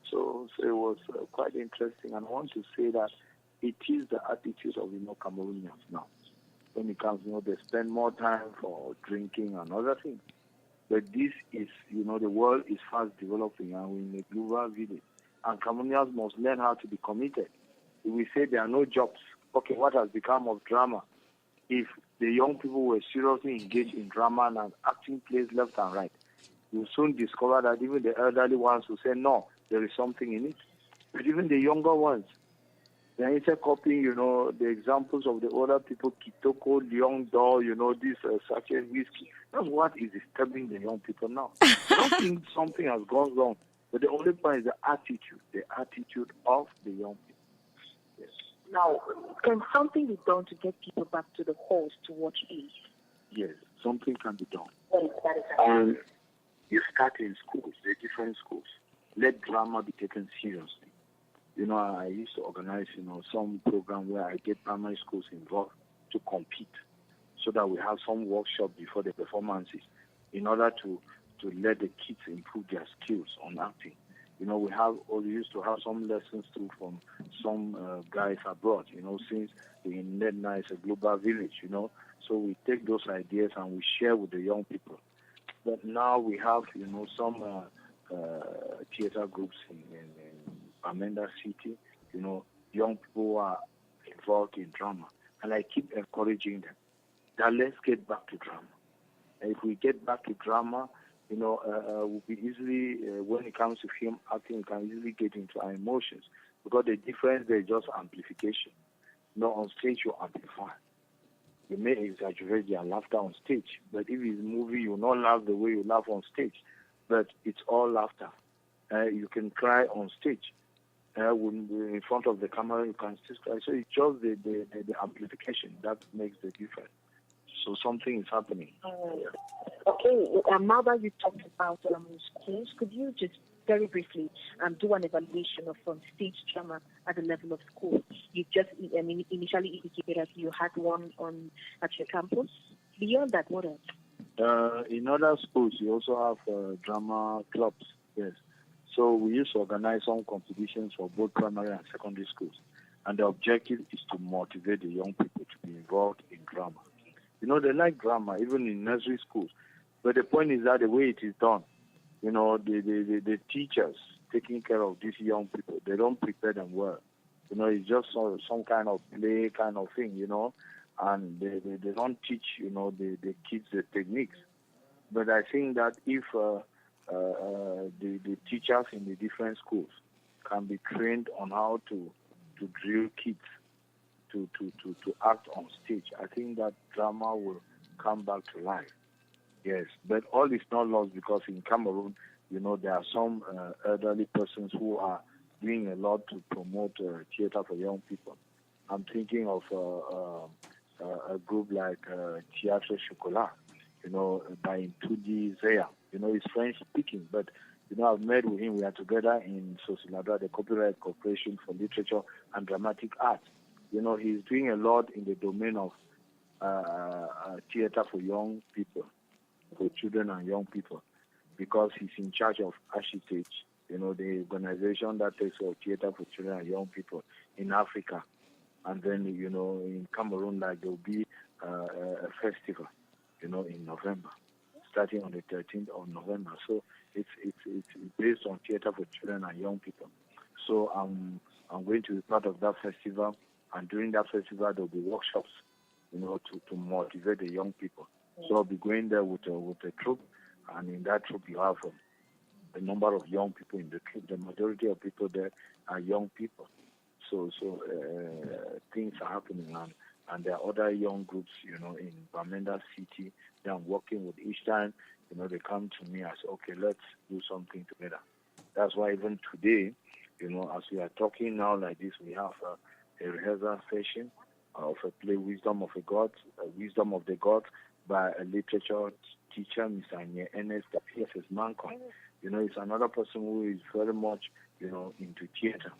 So it was quite interesting. And I want to say that it is the attitude of, Cameroonians now. When it comes, they spend more time for drinking and other things. But this is, the world is fast developing and we're in a global village. And Cameroonians must learn how to be committed. If we say there are no jobs, okay, what has become of drama? If the young people were seriously engaged in drama and acting plays left and right, you'll soon discover that even the elderly ones will say, no, there is something in it. But even the younger ones, they're intercopying, the examples of the older people, Kitoko, Leon Dor, this sachet whiskey. That's what is disturbing the young people now. I don't think something has gone wrong. But the only point is the attitude of the young people. Yes. Now, can something be done to get people back to the halls to watch it? Yes, something can be done. That is And you start in schools, the different schools. Let drama be taken seriously. I used to organize, some program where I get primary schools involved to compete so that we have some workshop before the performances in order to let the kids improve their skills on acting. We used to have some lessons too from some guys abroad, since the NEDNA is a global village, So we take those ideas and we share with the young people. But now we have, some theater groups in Amanda City, young people are involved in drama. And I keep encouraging them that let's get back to drama. And if we get back to drama, we'll be easily, when it comes to film acting, we can easily get into our emotions. Because the difference there is just amplification. On stage you amplify. You may exaggerate your laughter on stage, but if it's a movie, you will not laugh the way you laugh on stage. But it's all laughter. You can cry on stage. When you're in front of the camera, you can still cry. So it's just the amplification that makes the difference. So something is happening. Okay, now that you talked about schools, could you just very briefly do an evaluation of stage drama at the level of school? You just initially indicated that you had one at your campus. Beyond that, what else? In other schools, you also have drama clubs. Yes. So we used to organize some competitions for both primary and secondary schools. And the objective is to motivate the young people to be involved in drama. They like drama, even in nursery schools. But the point is that the way it is done, the teachers taking care of these young people, they don't prepare them well. It's just some kind of play kind of thing, and they don't teach, the kids the techniques. But I think that if the teachers in the different schools can be trained on how to drill kids to act on stage, I think that drama will come back to life. Yes, but all is not lost because in Cameroon, there are some elderly persons who are doing a lot to promote theater for young people. I'm thinking of a group like Théâtre Chocolat, by Ntudi Zeya. He's French speaking, but I've met with him. We are together in Sosilada, the Copyright Corporation for Literature and Dramatic Art. He's doing a lot in the domain of theater for young people, for children and young people, because he's in charge of Ashitage, the organization that takes care of theater for children and young people in Africa. And then, in Cameroon, there will be a festival, in November, starting on the 13th of November. So it's based on theater for children and young people. So I'm going to be part of that festival, and during that festival there will be workshops, to motivate the young people. So I'll be going there with a troupe, and in that troupe you have a number of young people in the troupe. The majority of people there are young people. So things are happening, and and there are other young groups, in Bamenda City that I'm working with. Each time, they come to me and say, okay, let's do something together. That's why even today, as we are talking now like this, we have a rehearsal session of a play, Wisdom of the Gods, by a literature teacher, Mr. Ernest P.S.S. Manko. It's another person who is very much, into theater.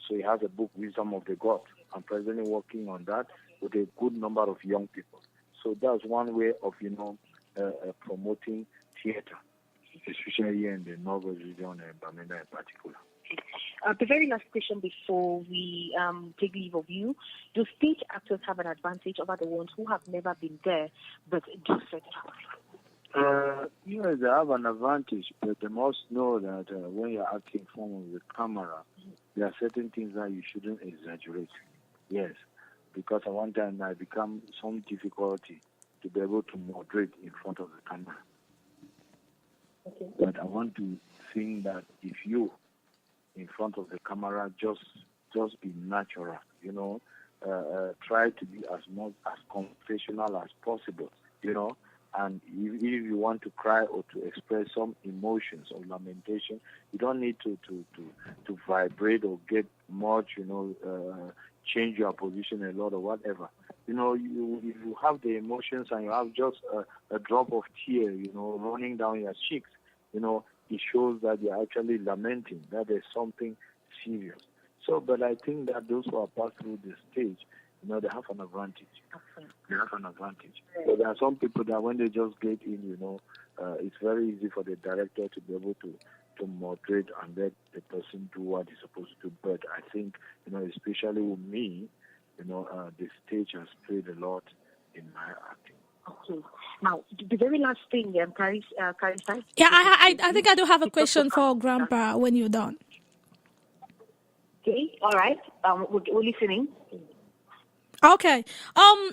So he has a book, Wisdom of the Gods. I'm presently working on that with a good number of young people. So that's one way of, promoting theater, especially here in the Northwest region and Bamenda in particular. The very last question before we take leave of you. Do stage actors have an advantage over the ones who have never been there but do set up? Yes, they have an advantage, but they must know that when you're acting in front of the camera, there are certain things that you shouldn't exaggerate. Yes, because at one time I become some difficulty to be able to moderate in front of the camera. Okay. But I want to think that if you, in front of the camera, just be natural, try to be as much as conversational as possible, and if you want to cry or to express some emotions or lamentation, you don't need to vibrate or get much, change your position a lot or whatever. If you have the emotions and you have just a drop of tear, running down your cheeks, it shows that you're actually lamenting, that there's something serious. So, but I think that those who are passed through the stage, they have an advantage. Okay. They have an advantage. So there are some people that when they just get in, it's very easy for the director to be able to moderate and let the person do what he's supposed to do. But I think, especially with me, the stage has played a lot in my acting. Okay. Now, the very last thing, Carista. Yeah, I think I do have a question for Grandpa when you're done. Okay, all right. We're listening. Okay. I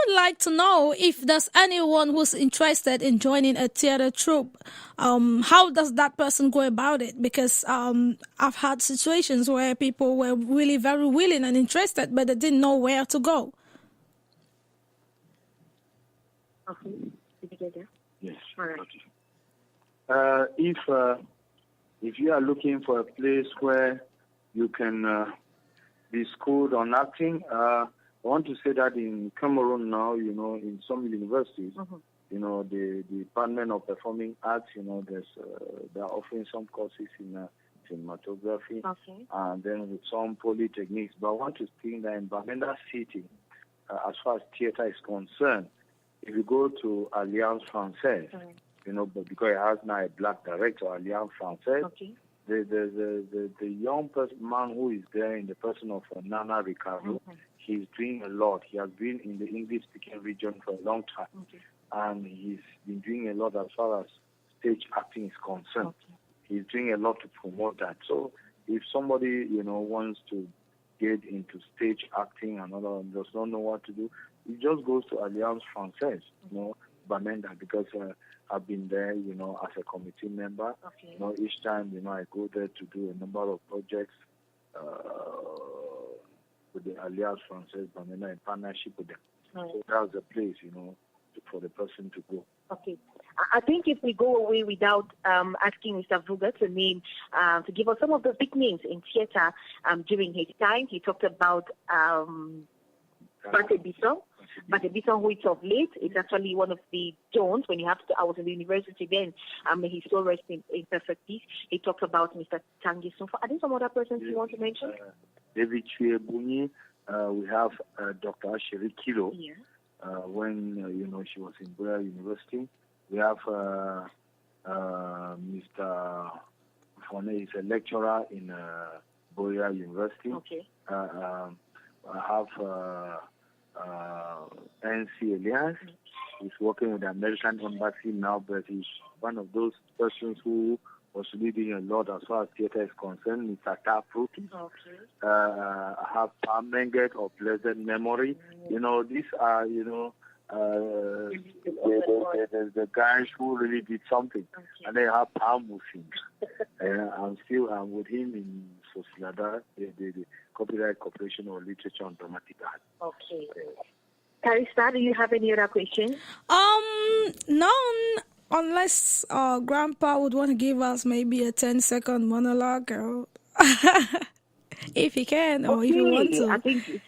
would like to know if there's anyone who's interested in joining a theater troupe. How does that person go about it? Because I've had situations where people were really very willing and interested, but they didn't know where to go. Okay. Did you get there? Yes. All right. Okay. If you are looking for a place where you can be schooled on acting, I want to say that in Cameroon now, in some universities, the Department of Performing Arts, they're offering some courses in cinematography, and then with some polytechnics. But I want to think that in Bamenda City, as far as theater is concerned, if you go to Alliance Française, but because it has now a black director, Alliance Française, the young man who is there in the person of Nana Ricardo, he's doing a lot. He has been in the English-speaking region for a long time, and he's been doing a lot as far as stage acting is concerned. He's doing a lot to promote that. So if somebody, wants to get into stage acting and all that, does not know what to do, he just goes to Alliance Française, Bamenda, because I've been there, as a committee member. Each time, I go there to do a number of projects with the Alliance Française Bamenda in partnership with them. So that's the place, for the person to go. Okay. I think if we go away without asking Mr. Vuga to give us some of the big names in theater during his time, he talked about Bate Bisson, who is of late, is actually one of the Jones. When I was in the university then, he still rests in perfect peace. He talked about Mr. Tanguy Sonfa. Are there some other persons you want to mention? David Chiebuni. We have Dr. Asheri Kilo. When she was in Boya University. We have Mr. Fone, he's a lecturer in Boya University. I have N.C. Elias. He's working with the American Embassy now, but he's one of those persons who was leading a lot as far as theater is concerned. Mr. Taproot. I have Pam Menget of Blessed Memory. These are, the guys who really did something. And they have Pam Musing. I'm with him in Sosilada, the Copyright Corporation of Literature and Dramatic Art. Okay. Carista, do you have any other questions? None, unless Grandpa would want to give us maybe a 10-second monologue, or if he can, or if you want to. I think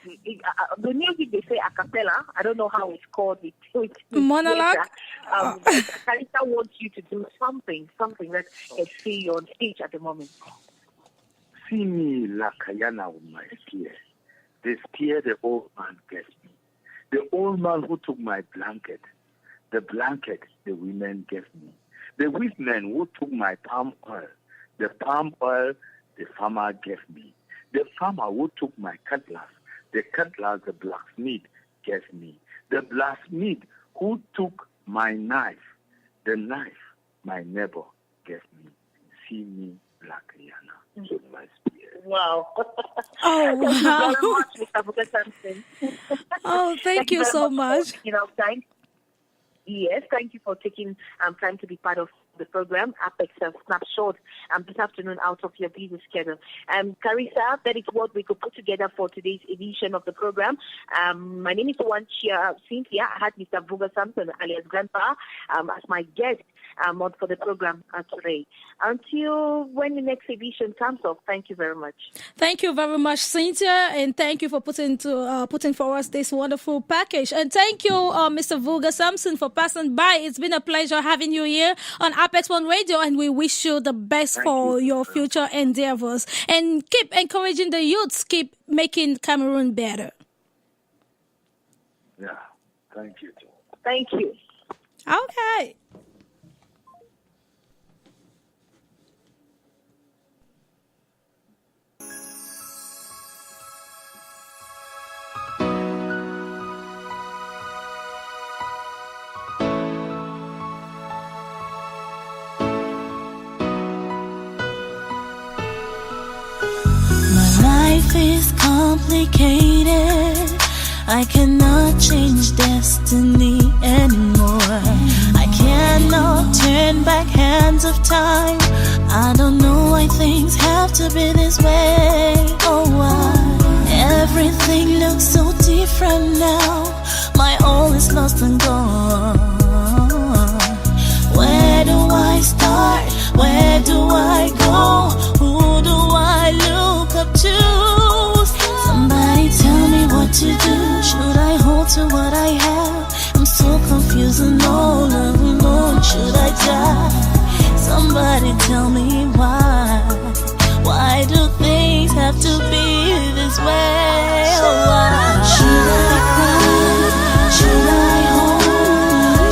the music they say a cappella. I don't know how it's called. With monologue. Carista wants you to do something that I see you on stage at the moment. See me like Ayana with my spear. The spear the old man gave me. The old man who took my blanket. The blanket the women gave me. The women who took my palm oil. The palm oil the farmer gave me. The farmer who took my cutlass. The cutlass the blacksmith gave me. The blacksmith who took my knife. The knife my neighbor gave me. See me like Ayana with my spear. Wow. Oh, wow. Thank you very much, Mr. Booker Sampson. Oh, thank you so much. Time. Yes, thank you for taking time to be part of the program, Apex Snapshot, this afternoon out of your busy schedule. Carissa, that is what we could put together for today's edition of the program. My name is Cynthia. I had Mr. Booker Sampson, alias Grandpa, as my guest for the program today. Until when the next edition comes up, thank you very much. Thank you very much, Cynthia, and thank you for putting for us this wonderful package. And thank you, Mr. Booker Sampson, for passing by. It's been a pleasure having you here on Apex One Radio, and we wish you the best for your future endeavors. And keep encouraging the youths, keep making Cameroon better. Yeah, thank you too. Thank you. Okay. Life is complicated. I cannot change destiny anymore. I cannot turn back hands of time. I don't know why things have to be this way. Oh, why? Everything looks so different now. My all is lost and gone. Where do I start? Where do I go? Who do I look up to? Somebody tell me what to do. Should I hold to what I have? I'm so confused and all alone. Should I die? Somebody tell me why. Why do things have to be this way? Oh, why? Should I cry? Should I hold?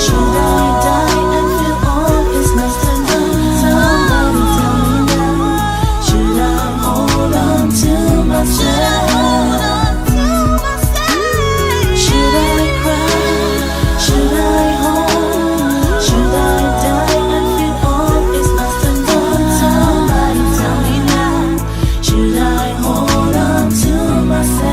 Should I die and feel all is lost and done? Somebody tell me now. Should I hold on to myself? Should I cry? Should I hold? Should I die and feel all is lost and done? Somebody tell me now. Should I hold on to myself?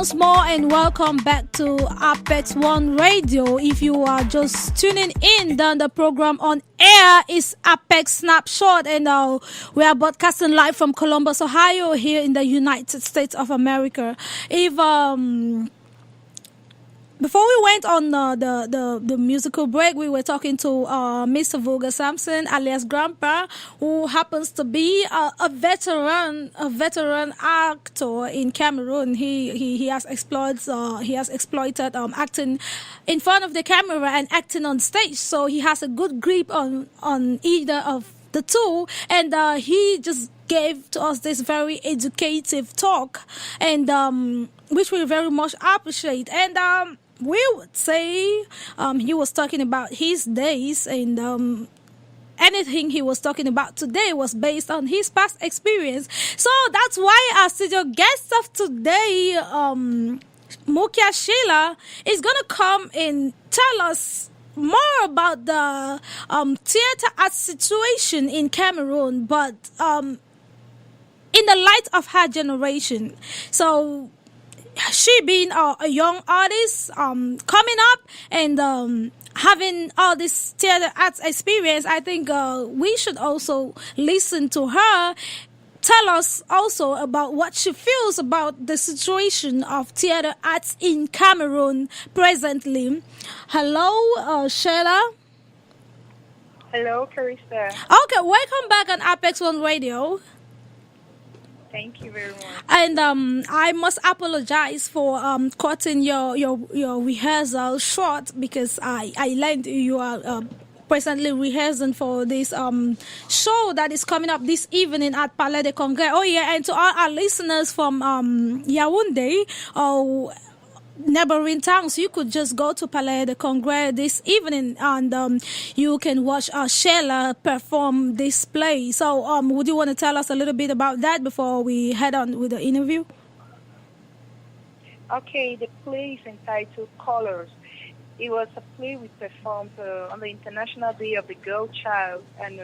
once more and welcome back to Apex One Radio. If you are just tuning in, then the program on air is Apex Snapshot, and we are broadcasting live from Columbus, Ohio, here in the United States of America. If Before we went on the musical break, we were talking to Mr. Vogel Samson, alias Grandpa, who happens to be a veteran actor in Cameroon. He has exploited acting in front of the camera and acting on stage, so he has a good grip on either of the two, and he just gave to us this very educative talk, and which we very much appreciate. And we would say he was talking about his days, and anything he was talking about today was based on his past experience. So that's why our studio guest of today, Mukia Sheila, is going to come and tell us more about the theater art situation in Cameroon, but in the light of her generation. So she being a young artist coming up and having all this theater arts experience, I think we should also listen to her tell us also about what she feels about the situation of theater arts in Cameroon presently. Hello, Sheila. Hello, Carista. Okay, welcome back on Apex One Radio. Thank you very much. And I must apologize for cutting your rehearsal short, because I learned you are presently rehearsing for this show that is coming up this evening at Palais de Congrès. Oh yeah, and to all our listeners from Yaoundé or neighboring towns, you could just go to Palais de Congrès this evening and you can watch Sheila perform this play. So would you want to tell us a little bit about that before we head on with the interview? Okay, the play is entitled Colors. It was a play we performed on the International Day of the Girl Child, and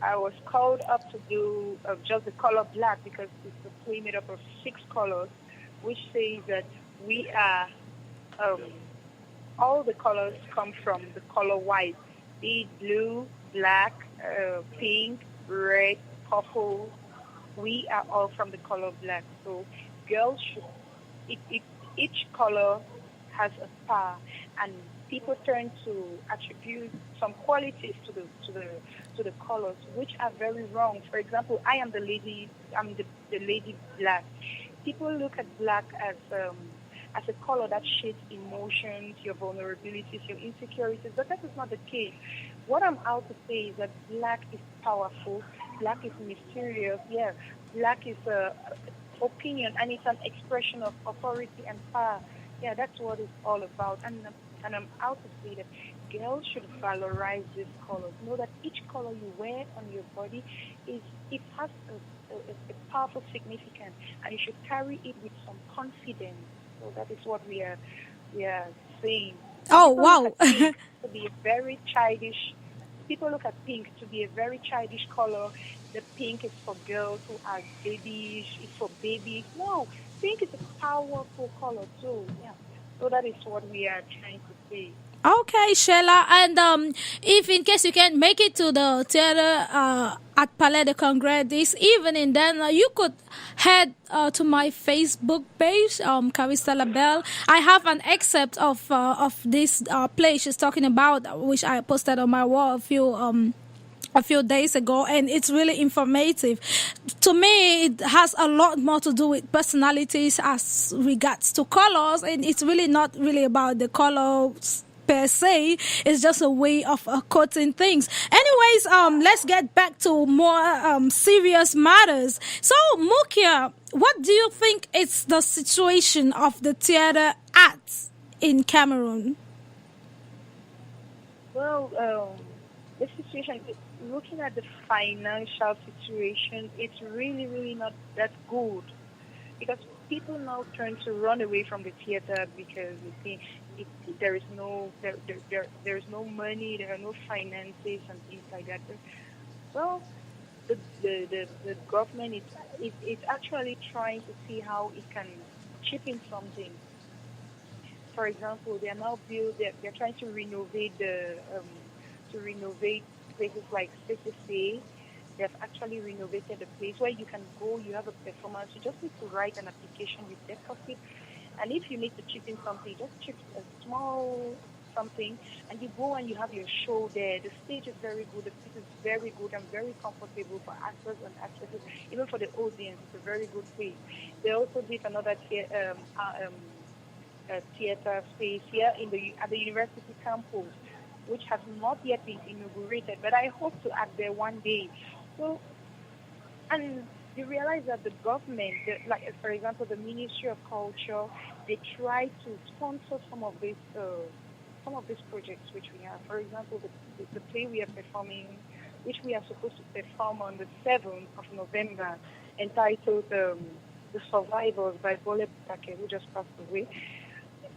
I was called up to do just the color black, because it's a play made up of 6 colors, which says that we are, all the colors come from the color white, be it blue, black, pink, red, purple. We are all from the color black. So girls should, each color has a star, and people turn to attribute some qualities to the colors, which are very wrong. For example, I am the lady. I'm the lady black. People look at black as a color that shades emotions, your vulnerabilities, your insecurities, but that is not the case. What I'm out to say is that black is powerful, black is mysterious, yeah, black is opinion, and it's an expression of authority and power. Yeah, that's what it's all about. And I'm out to say that girls should valorize these colors. Know that each color you wear on your body has a powerful significance, and you should carry it with some confidence. So that is what we are saying. Oh, wow. To be a very childish. People look at pink to be a very childish color. The pink is for girls who are babies. It's for babies. No, pink is a powerful color too. Yeah. So that is what we are trying to say. Okay, Sheila, and if in case you can't make it to the theater at Palais de Congrès this evening, then you could head to my Facebook page, Carista LaBelle. I have an excerpt of this play she's talking about, which I posted on my wall a few days ago, and it's really informative. To me, it has a lot more to do with personalities as regards to colors, and it's really not really about the colors per se. It's just a way of quoting things. Anyways, let's get back to more serious matters. So, Mukia, what do you think is the situation of the theater arts in Cameroon? Well, the situation, looking at the financial situation, it's really, really not that good, because people now turn to run away from the theater because they think there is no money, there are no finances and things like that. Well, the government is actually trying to see how it can chipping something. For example, they are now they're trying to renovate places like CCC. They've actually renovated the place where you can go, you have a performance. You just need to write an application with deposit. And if you need to chip in something, you just chip a small something and you go and you have your show there. The stage is very good, the place is very good and very comfortable for actors and actresses, even for the audience. It's a very good place. They also did another theater space here at the university campus, which has not yet been inaugurated, but I hope to add there one day. So, and you realize that the government, like for example, the Ministry of Culture, they try to sponsor some of these projects which we have. For example, the play we are performing, which we are supposed to perform on the 7th of November, entitled The Survivors by Bole Putake, who just passed away.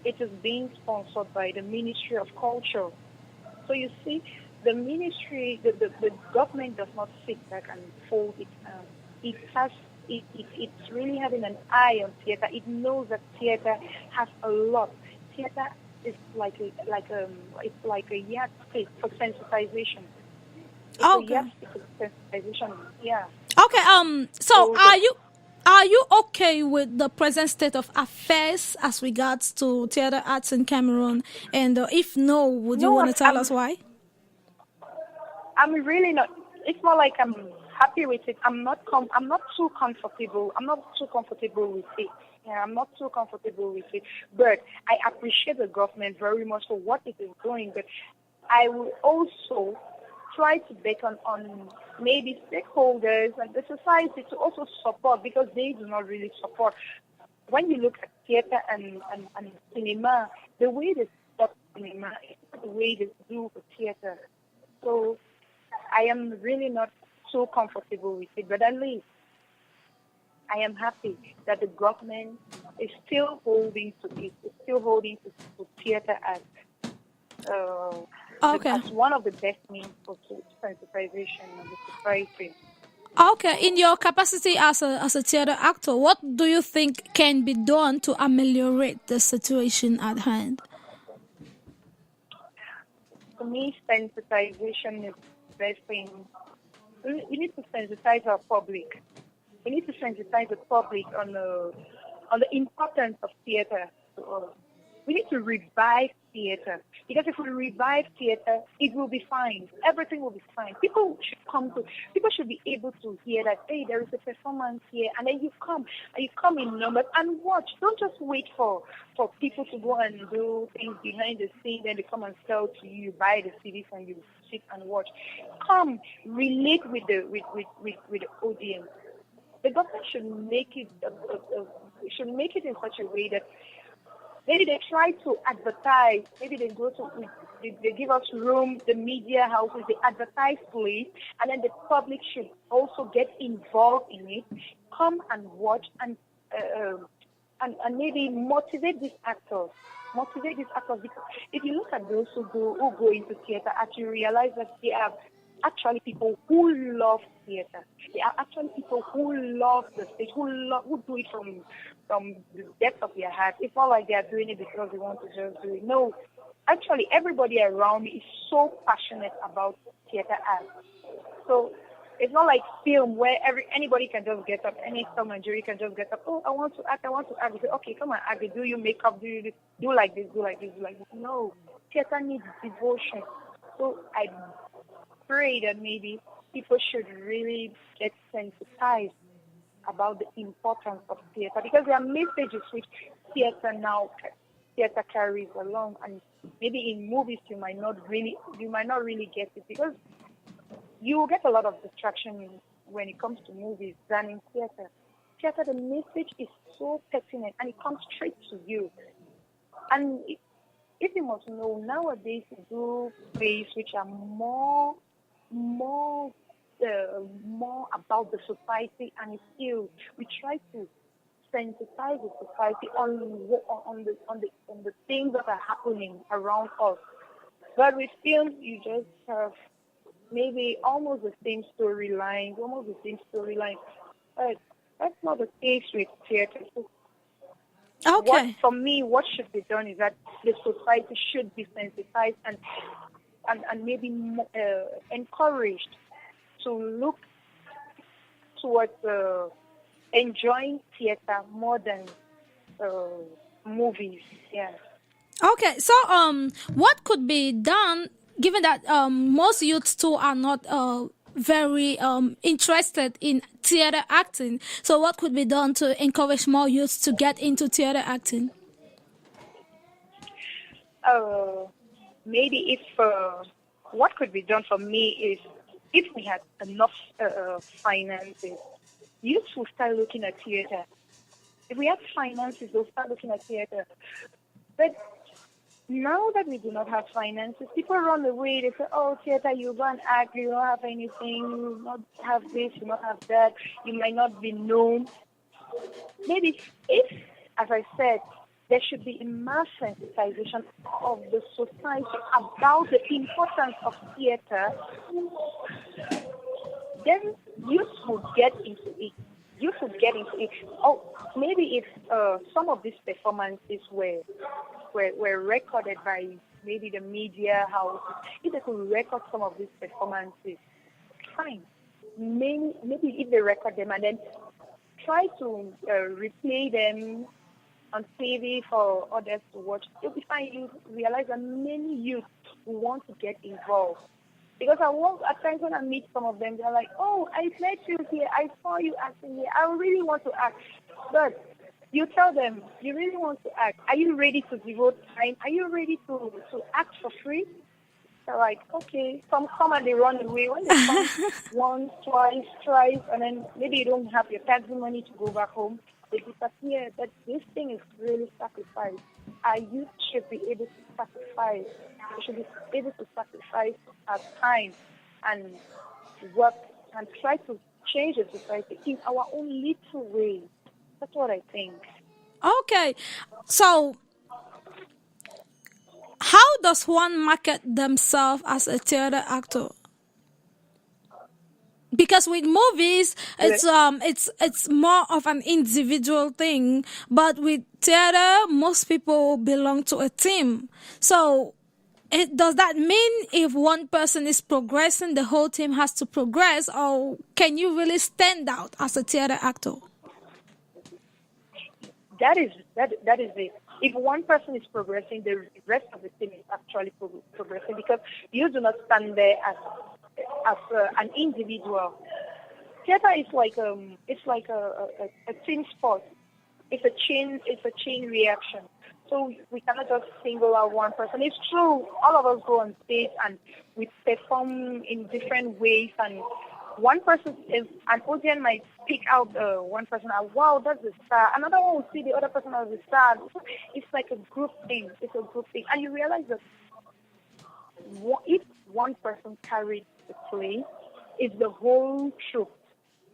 It is being sponsored by the Ministry of Culture. So you see, the ministry, the government does not sit back and fold its arms. It's really having an eye on theater. It knows that theater has a lot. Theater is like a yardstick for sensitization. It's a yardstick for sensitization. Yeah. Okay. So are you okay with the present state of affairs as regards to theater arts in Cameroon? And if no, would you want to tell us why? I'm really not. It's not like I'm happy with it. I'm not too comfortable. I'm not too comfortable with it. Yeah, I'm not too comfortable with it. But I appreciate the government very much for what it is doing. But I will also try to beckon on maybe stakeholders and the society to also support, because they do not really support. When you look at theater and cinema, the way they support cinema is not the way they do for theater. So I am really not so comfortable with it, but at least I am happy that the government is still holding to it, is still holding to theater as as one of the best means for sensitization of the society. Okay, in your capacity as a theater actor, what do you think can be done to ameliorate the situation at hand? For me, sensitization is the best thing. We need to sensitize our public. We need to sensitize the public on the importance of theater. We need to revive theater, because if we revive theater, it will be fine. Everything will be fine. People should be able to hear that, hey, there is a performance here, and then you come in numbers and watch. Don't just wait for people to go and do things behind the scene, then they come and sell to you, buy the CDs, and you sit and watch. Come, relate with the audience. The government should make it in such a way that maybe they try to advertise. Maybe they they give us room, the media houses, they advertise plays, and then the public should also get involved in it. Come and watch and maybe motivate these actors. Motivate these actors, because if you look at those who go into theater, actually realize that they are actually people who love theater. They are actually people who love the stage, who do it from the depth of their heart. It's not like they are doing it because they want to just do it. No, actually, everybody around me is so passionate about theater art. So it's not like film where anybody can just get up. Any Tom and Jerry can just get up. Oh, I want to act. You say, okay, come on, act. Do your makeup. Do you do like this? Do like this? Do like this? No, theater needs devotion. So I pray that maybe people should really get sensitized about the importance of theater, because there are messages which theater carries along, and maybe in movies you might not really get it, because you will get a lot of distraction when it comes to movies than in theater. Theater, the message is so pertinent and it comes straight to you. And if you must know, nowadays we do plays which are more about the society, and still we try to sensitize the society on the things that are happening around us. But with film, you just have maybe almost the same storyline. But that's not the case with theater. So Okay. For me, what should be done is that the society should be sensitized and maybe encouraged to look towards enjoying theater more than movies. Yeah. Okay, so what could be done given that most youths too are not very interested in theater acting? So what could be done to encourage more youths to get into theater acting? Maybe if what could be done for me is if we had enough finances, youth will start looking at theater. If we had finances, they'll start looking at theater. But now that we do not have finances, people run away. They say, oh, theater, you go and act, you don't have anything, you not have this, you not have that, you might not be known. Maybe if, as I said, there should be a mass sensitization of the society about the importance of theater, then youth would get into it. Youth would get into it. Oh, maybe if some of these performances were recorded by maybe the media house, if they could record some of these performances, fine. Maybe if they record them and then try to replay them on TV for others to watch, you'll be fine. You realize that many youth want to get involved. Because at times when I meet some of them, they're like, oh, I met you here, I saw you acting here, I really want to act. But you tell them, you really want to act. Are you ready to devote time? Are you ready to act for free? They're like, okay. Some come and they run away. When they come once, twice, thrice, and then maybe you don't have your taxi money to go back home, they disappear. But this thing is really sacrifice. Our youth should be able to sacrifice. We should be able to sacrifice our time and work and try to change the society in our own little way. That's what I think. Okay, so how does one market themselves as a theater actor? Because with movies, it's more of an individual thing, but with theater, most people belong to a team. So, does that mean if one person is progressing, the whole team has to progress, or can you really stand out as a theater actor? That is it. If one person is progressing, the rest of the team is actually progressing, because you do not stand there as an individual. Theater is like a team sport. It's a chain reaction. So we cannot just single out one person. It's true, all of us go on stage and we perform in different ways, and one person, an audience might pick out one person and, wow, that's the star. Another one will see the other person as the star. It's like a group thing. It's a group thing. And you realize that if one person carried the play, it's the whole troupe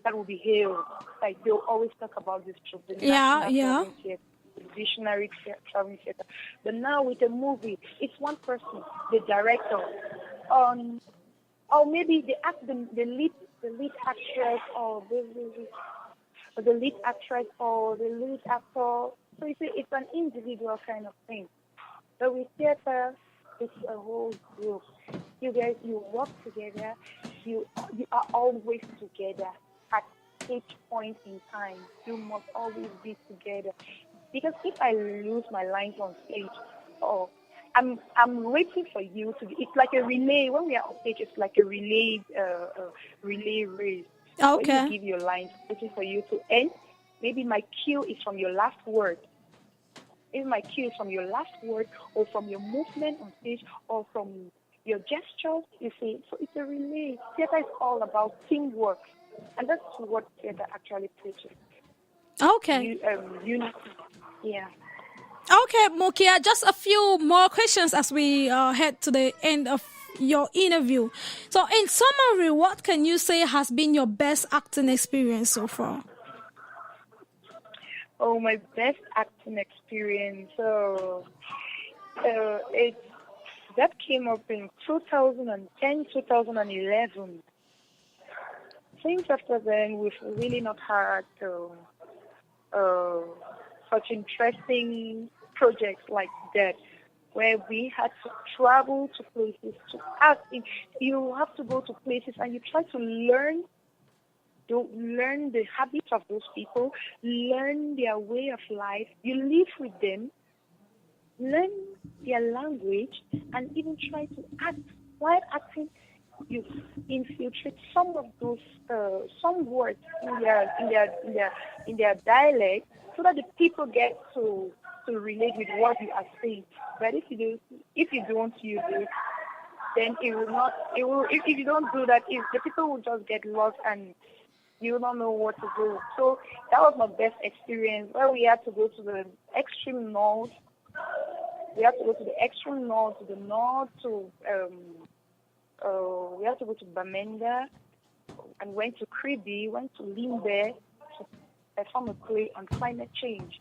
that will be hailed. Like, they'll always talk about this troupe. The National Theatre, the Visionary Traveling Theatre. But now with a movie, it's one person, the director, or maybe the lead actress, or the lead actress, or the lead actor. So it's an individual kind of thing. But with theater, it's a whole group. You guys, you work together. You are always together at each point in time. You must always be together. Because if I lose my lines on stage, or I'm waiting for you to. It's like a relay. When we are on stage, it's like a relay race. Okay. When you give your lines, waiting for you to end. Maybe my cue is from your last word. If my cue is from your last word, or from your movement on stage, or from your gestures, you see. So it's a relay. Theater is all about teamwork, and that's what theater actually preaches. Okay. Yeah. Okay, Mukia, just a few more questions as we head to the end of your interview. So, in summary, what can you say has been your best acting experience so far? Oh, my best acting experience. That came up in 2010, 2011. Since after then, we've really not had such interesting projects like that, where we had to travel to places to act. You have to go to places and you try to learn the habits of those people, learn their way of life. You live with them, learn their language, and even try to act. While acting, you infiltrate some of those some words in their dialect, so that the people get to relate with what you are saying. But if you don't use it, then it will not. It will. If you don't do that, the people will just get lost and you will not know what to do. So that was my best experience, where we had to go to the extreme north. We had to go to the extreme north, to the north, we had to go to Bamenda, and went to Kribi, went to Limbe to perform a play on climate change.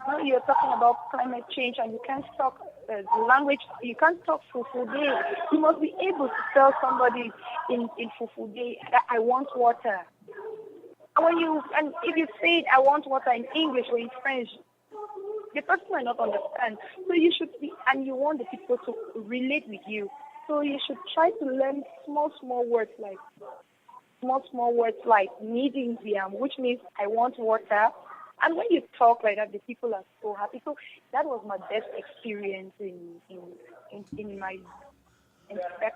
Now you're talking about climate change, and you can't talk the language. You can't talk Fufude. You must be able to tell somebody in Fufude that I want water. And if you say I want water in English or in French, the person might not understand. So you should be, and you want the people to relate with you. So you should try to learn small words like needing which means I want water. And when you talk like that, the people are so happy. So that was my best experience in my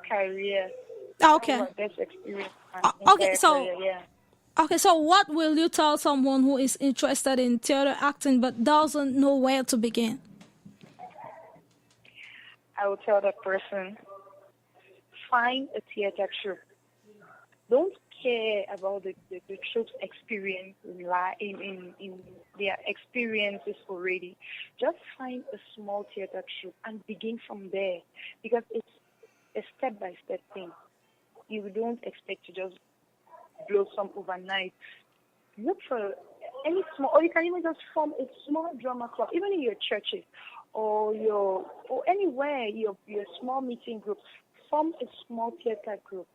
career. Okay. My best experience. Okay, so career, yeah. Okay, so what will you tell someone who is interested in theater acting but doesn't know where to begin? I will tell that person, find a theater troupe. Don't care about the troupe's experience in their experiences already. Just find a small theater troupe and begin from there, because it's a step-by-step thing. You don't expect to just blossom overnight. Look for any small, or you can even just form a small drama club, even in your churches or anywhere, your small meeting groups. Form a small theater group.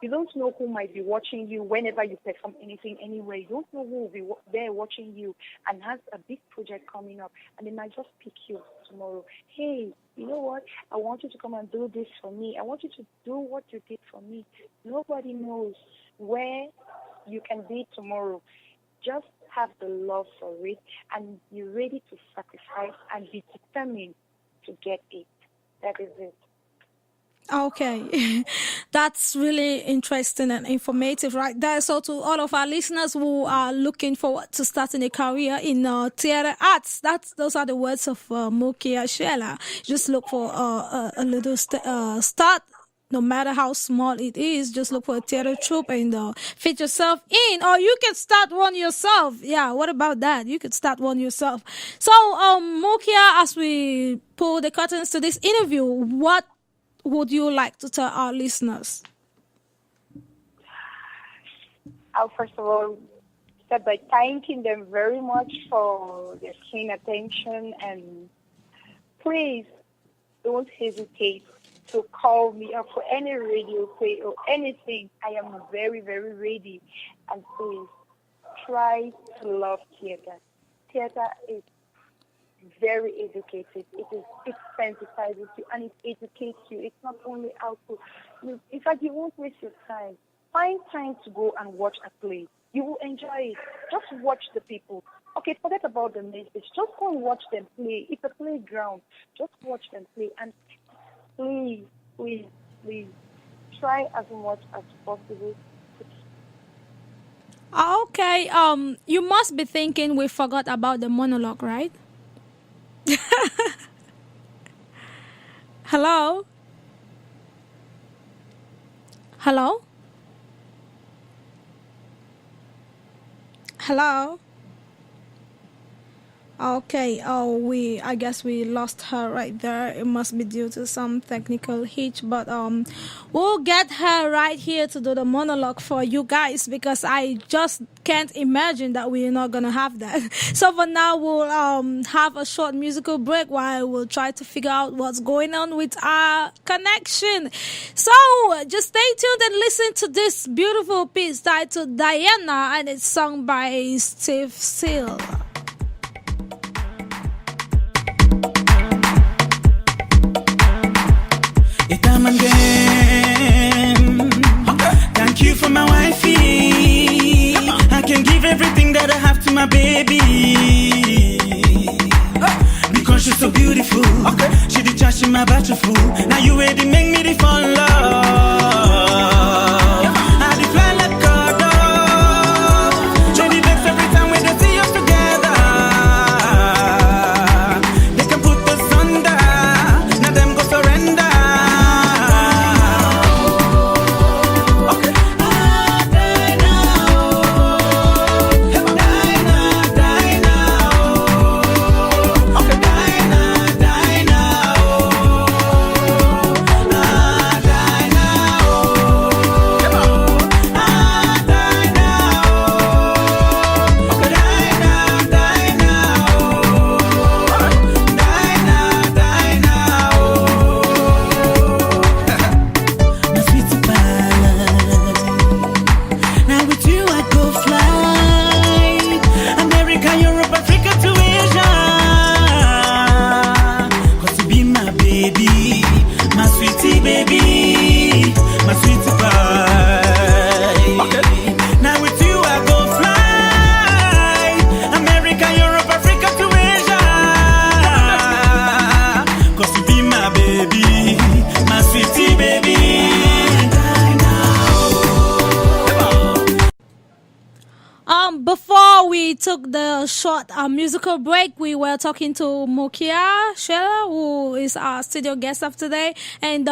You don't know who might be watching you whenever you perform anything anywhere. You don't know who will be there watching you and has a big project coming up, and they might just pick you tomorrow. Hey, you know what? I want you to come and do this for me. I want you to do what you did for me. Nobody knows where you can be tomorrow. Just have the love for it, and you're ready to sacrifice and be determined to get it. That is it. Okay, that's really interesting and informative right there. So to all of our listeners who are looking forward to starting a career in theater arts, those are the words of Mukia Sheila. Just look for a little start. No matter how small it is, just look for a theater troupe and fit yourself in. Or you can start one yourself. Yeah, what about that? You could start one yourself. So, Mukia, as we pull the curtains to this interview, what would you like to tell our listeners? I'll first of all start by thanking them very much for their keen attention, and please don't hesitate to call me up for any radio play or anything. I am very, very ready. And please try to love theater. Theater is very educated. It sensitizes you and it educates you. It's not only output. In fact, you won't waste your time. Find time to go and watch a play. You will enjoy it. Just watch the people. Okay, forget about the message. Just go and watch them play. It's a playground. Just watch them play. And please, please, please, try as much as possible. Okay, you must be thinking we forgot about the monologue, right? Hello? Hello? Hello? Okay, I guess we lost her right there. It must be due to some technical hitch, but we'll get her right here to do the monologue for you guys, because I just can't imagine that we're not gonna have that. So for now, we'll have a short musical break while we'll try to figure out what's going on with our connection. So just stay tuned and listen to this beautiful piece titled Diana, and it's sung by Steve Seal. my battery full. Now you ready, make me the fall in love. I declare let God off. Lady vex every time when they see us together. They can put us under. Now them go surrender. Before we took the short musical break, we were talking to Mukia Sheila, who is our studio guest of today. And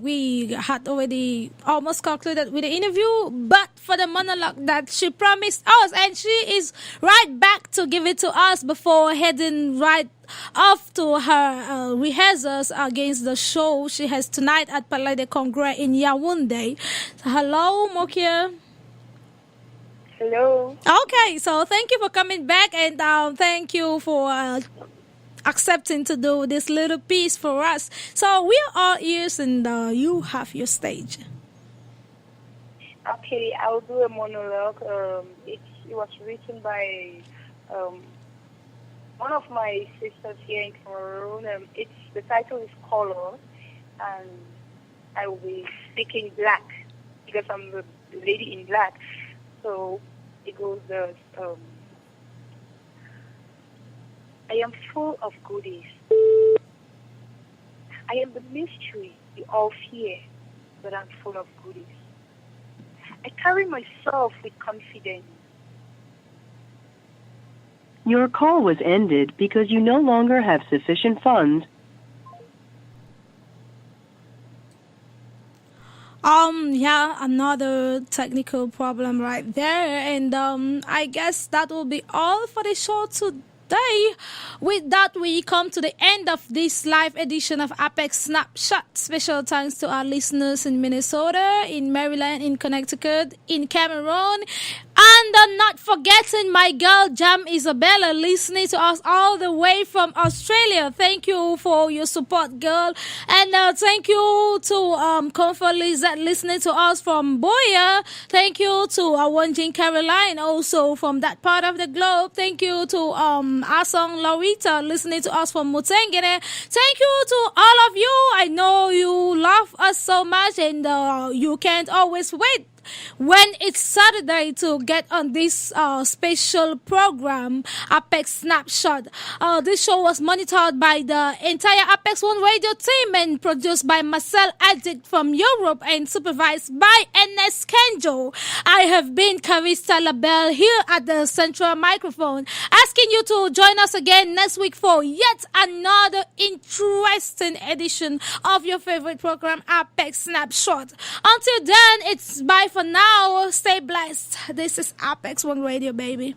we had already almost concluded with the interview, but for the monologue that she promised us, and she is right back to give it to us before heading right off to her rehearsals against the show she has tonight at Palais de Congrès in Yaoundé. So, hello, Mukia. Hello. Okay, so thank you for coming back, and thank you for accepting to do this little piece for us. So we are all ears, and you have your stage. Okay, I'll do a monologue. It was written by one of my sisters here in Cameroon. The title is Color, and I will be speaking black because I'm the lady in black. So it goes thus. I am full of goodies. I am the mystery you all fear, but I'm full of goodies. I carry myself with confidence. Your call was ended because you no longer have sufficient funds. Another technical problem right there, and I guess that will be all for the show today. With that, we come to the end of this live edition of Apex Snapshot. Special thanks to our listeners in Minnesota, in Maryland, in Connecticut, in Cameroon, and not forgetting my girl Jam Isabella listening to us all the way from Australia. Thank you for your support, girl, and thank you to Comfort Lizette listening to us from Boya. Thank you to Wanjing Caroline also from that part of the globe. Thank you to Asong Laurita listening to us from Mutengene. Thank you to all of you. I know you love us so much, and you can't always wait when it's Saturday to get on this special program, Apex Snapshot. This show was monitored by the entire Apex One Radio team and produced by Marcel Addict from Europe and supervised by NS Kenjo. I have been Carista LaBelle here at the central microphone, asking you to join us again next week for yet another interesting edition of your favorite program, Apex Snapshot. Until then, it's bye for now. Stay blessed. This is Apex One Radio, baby.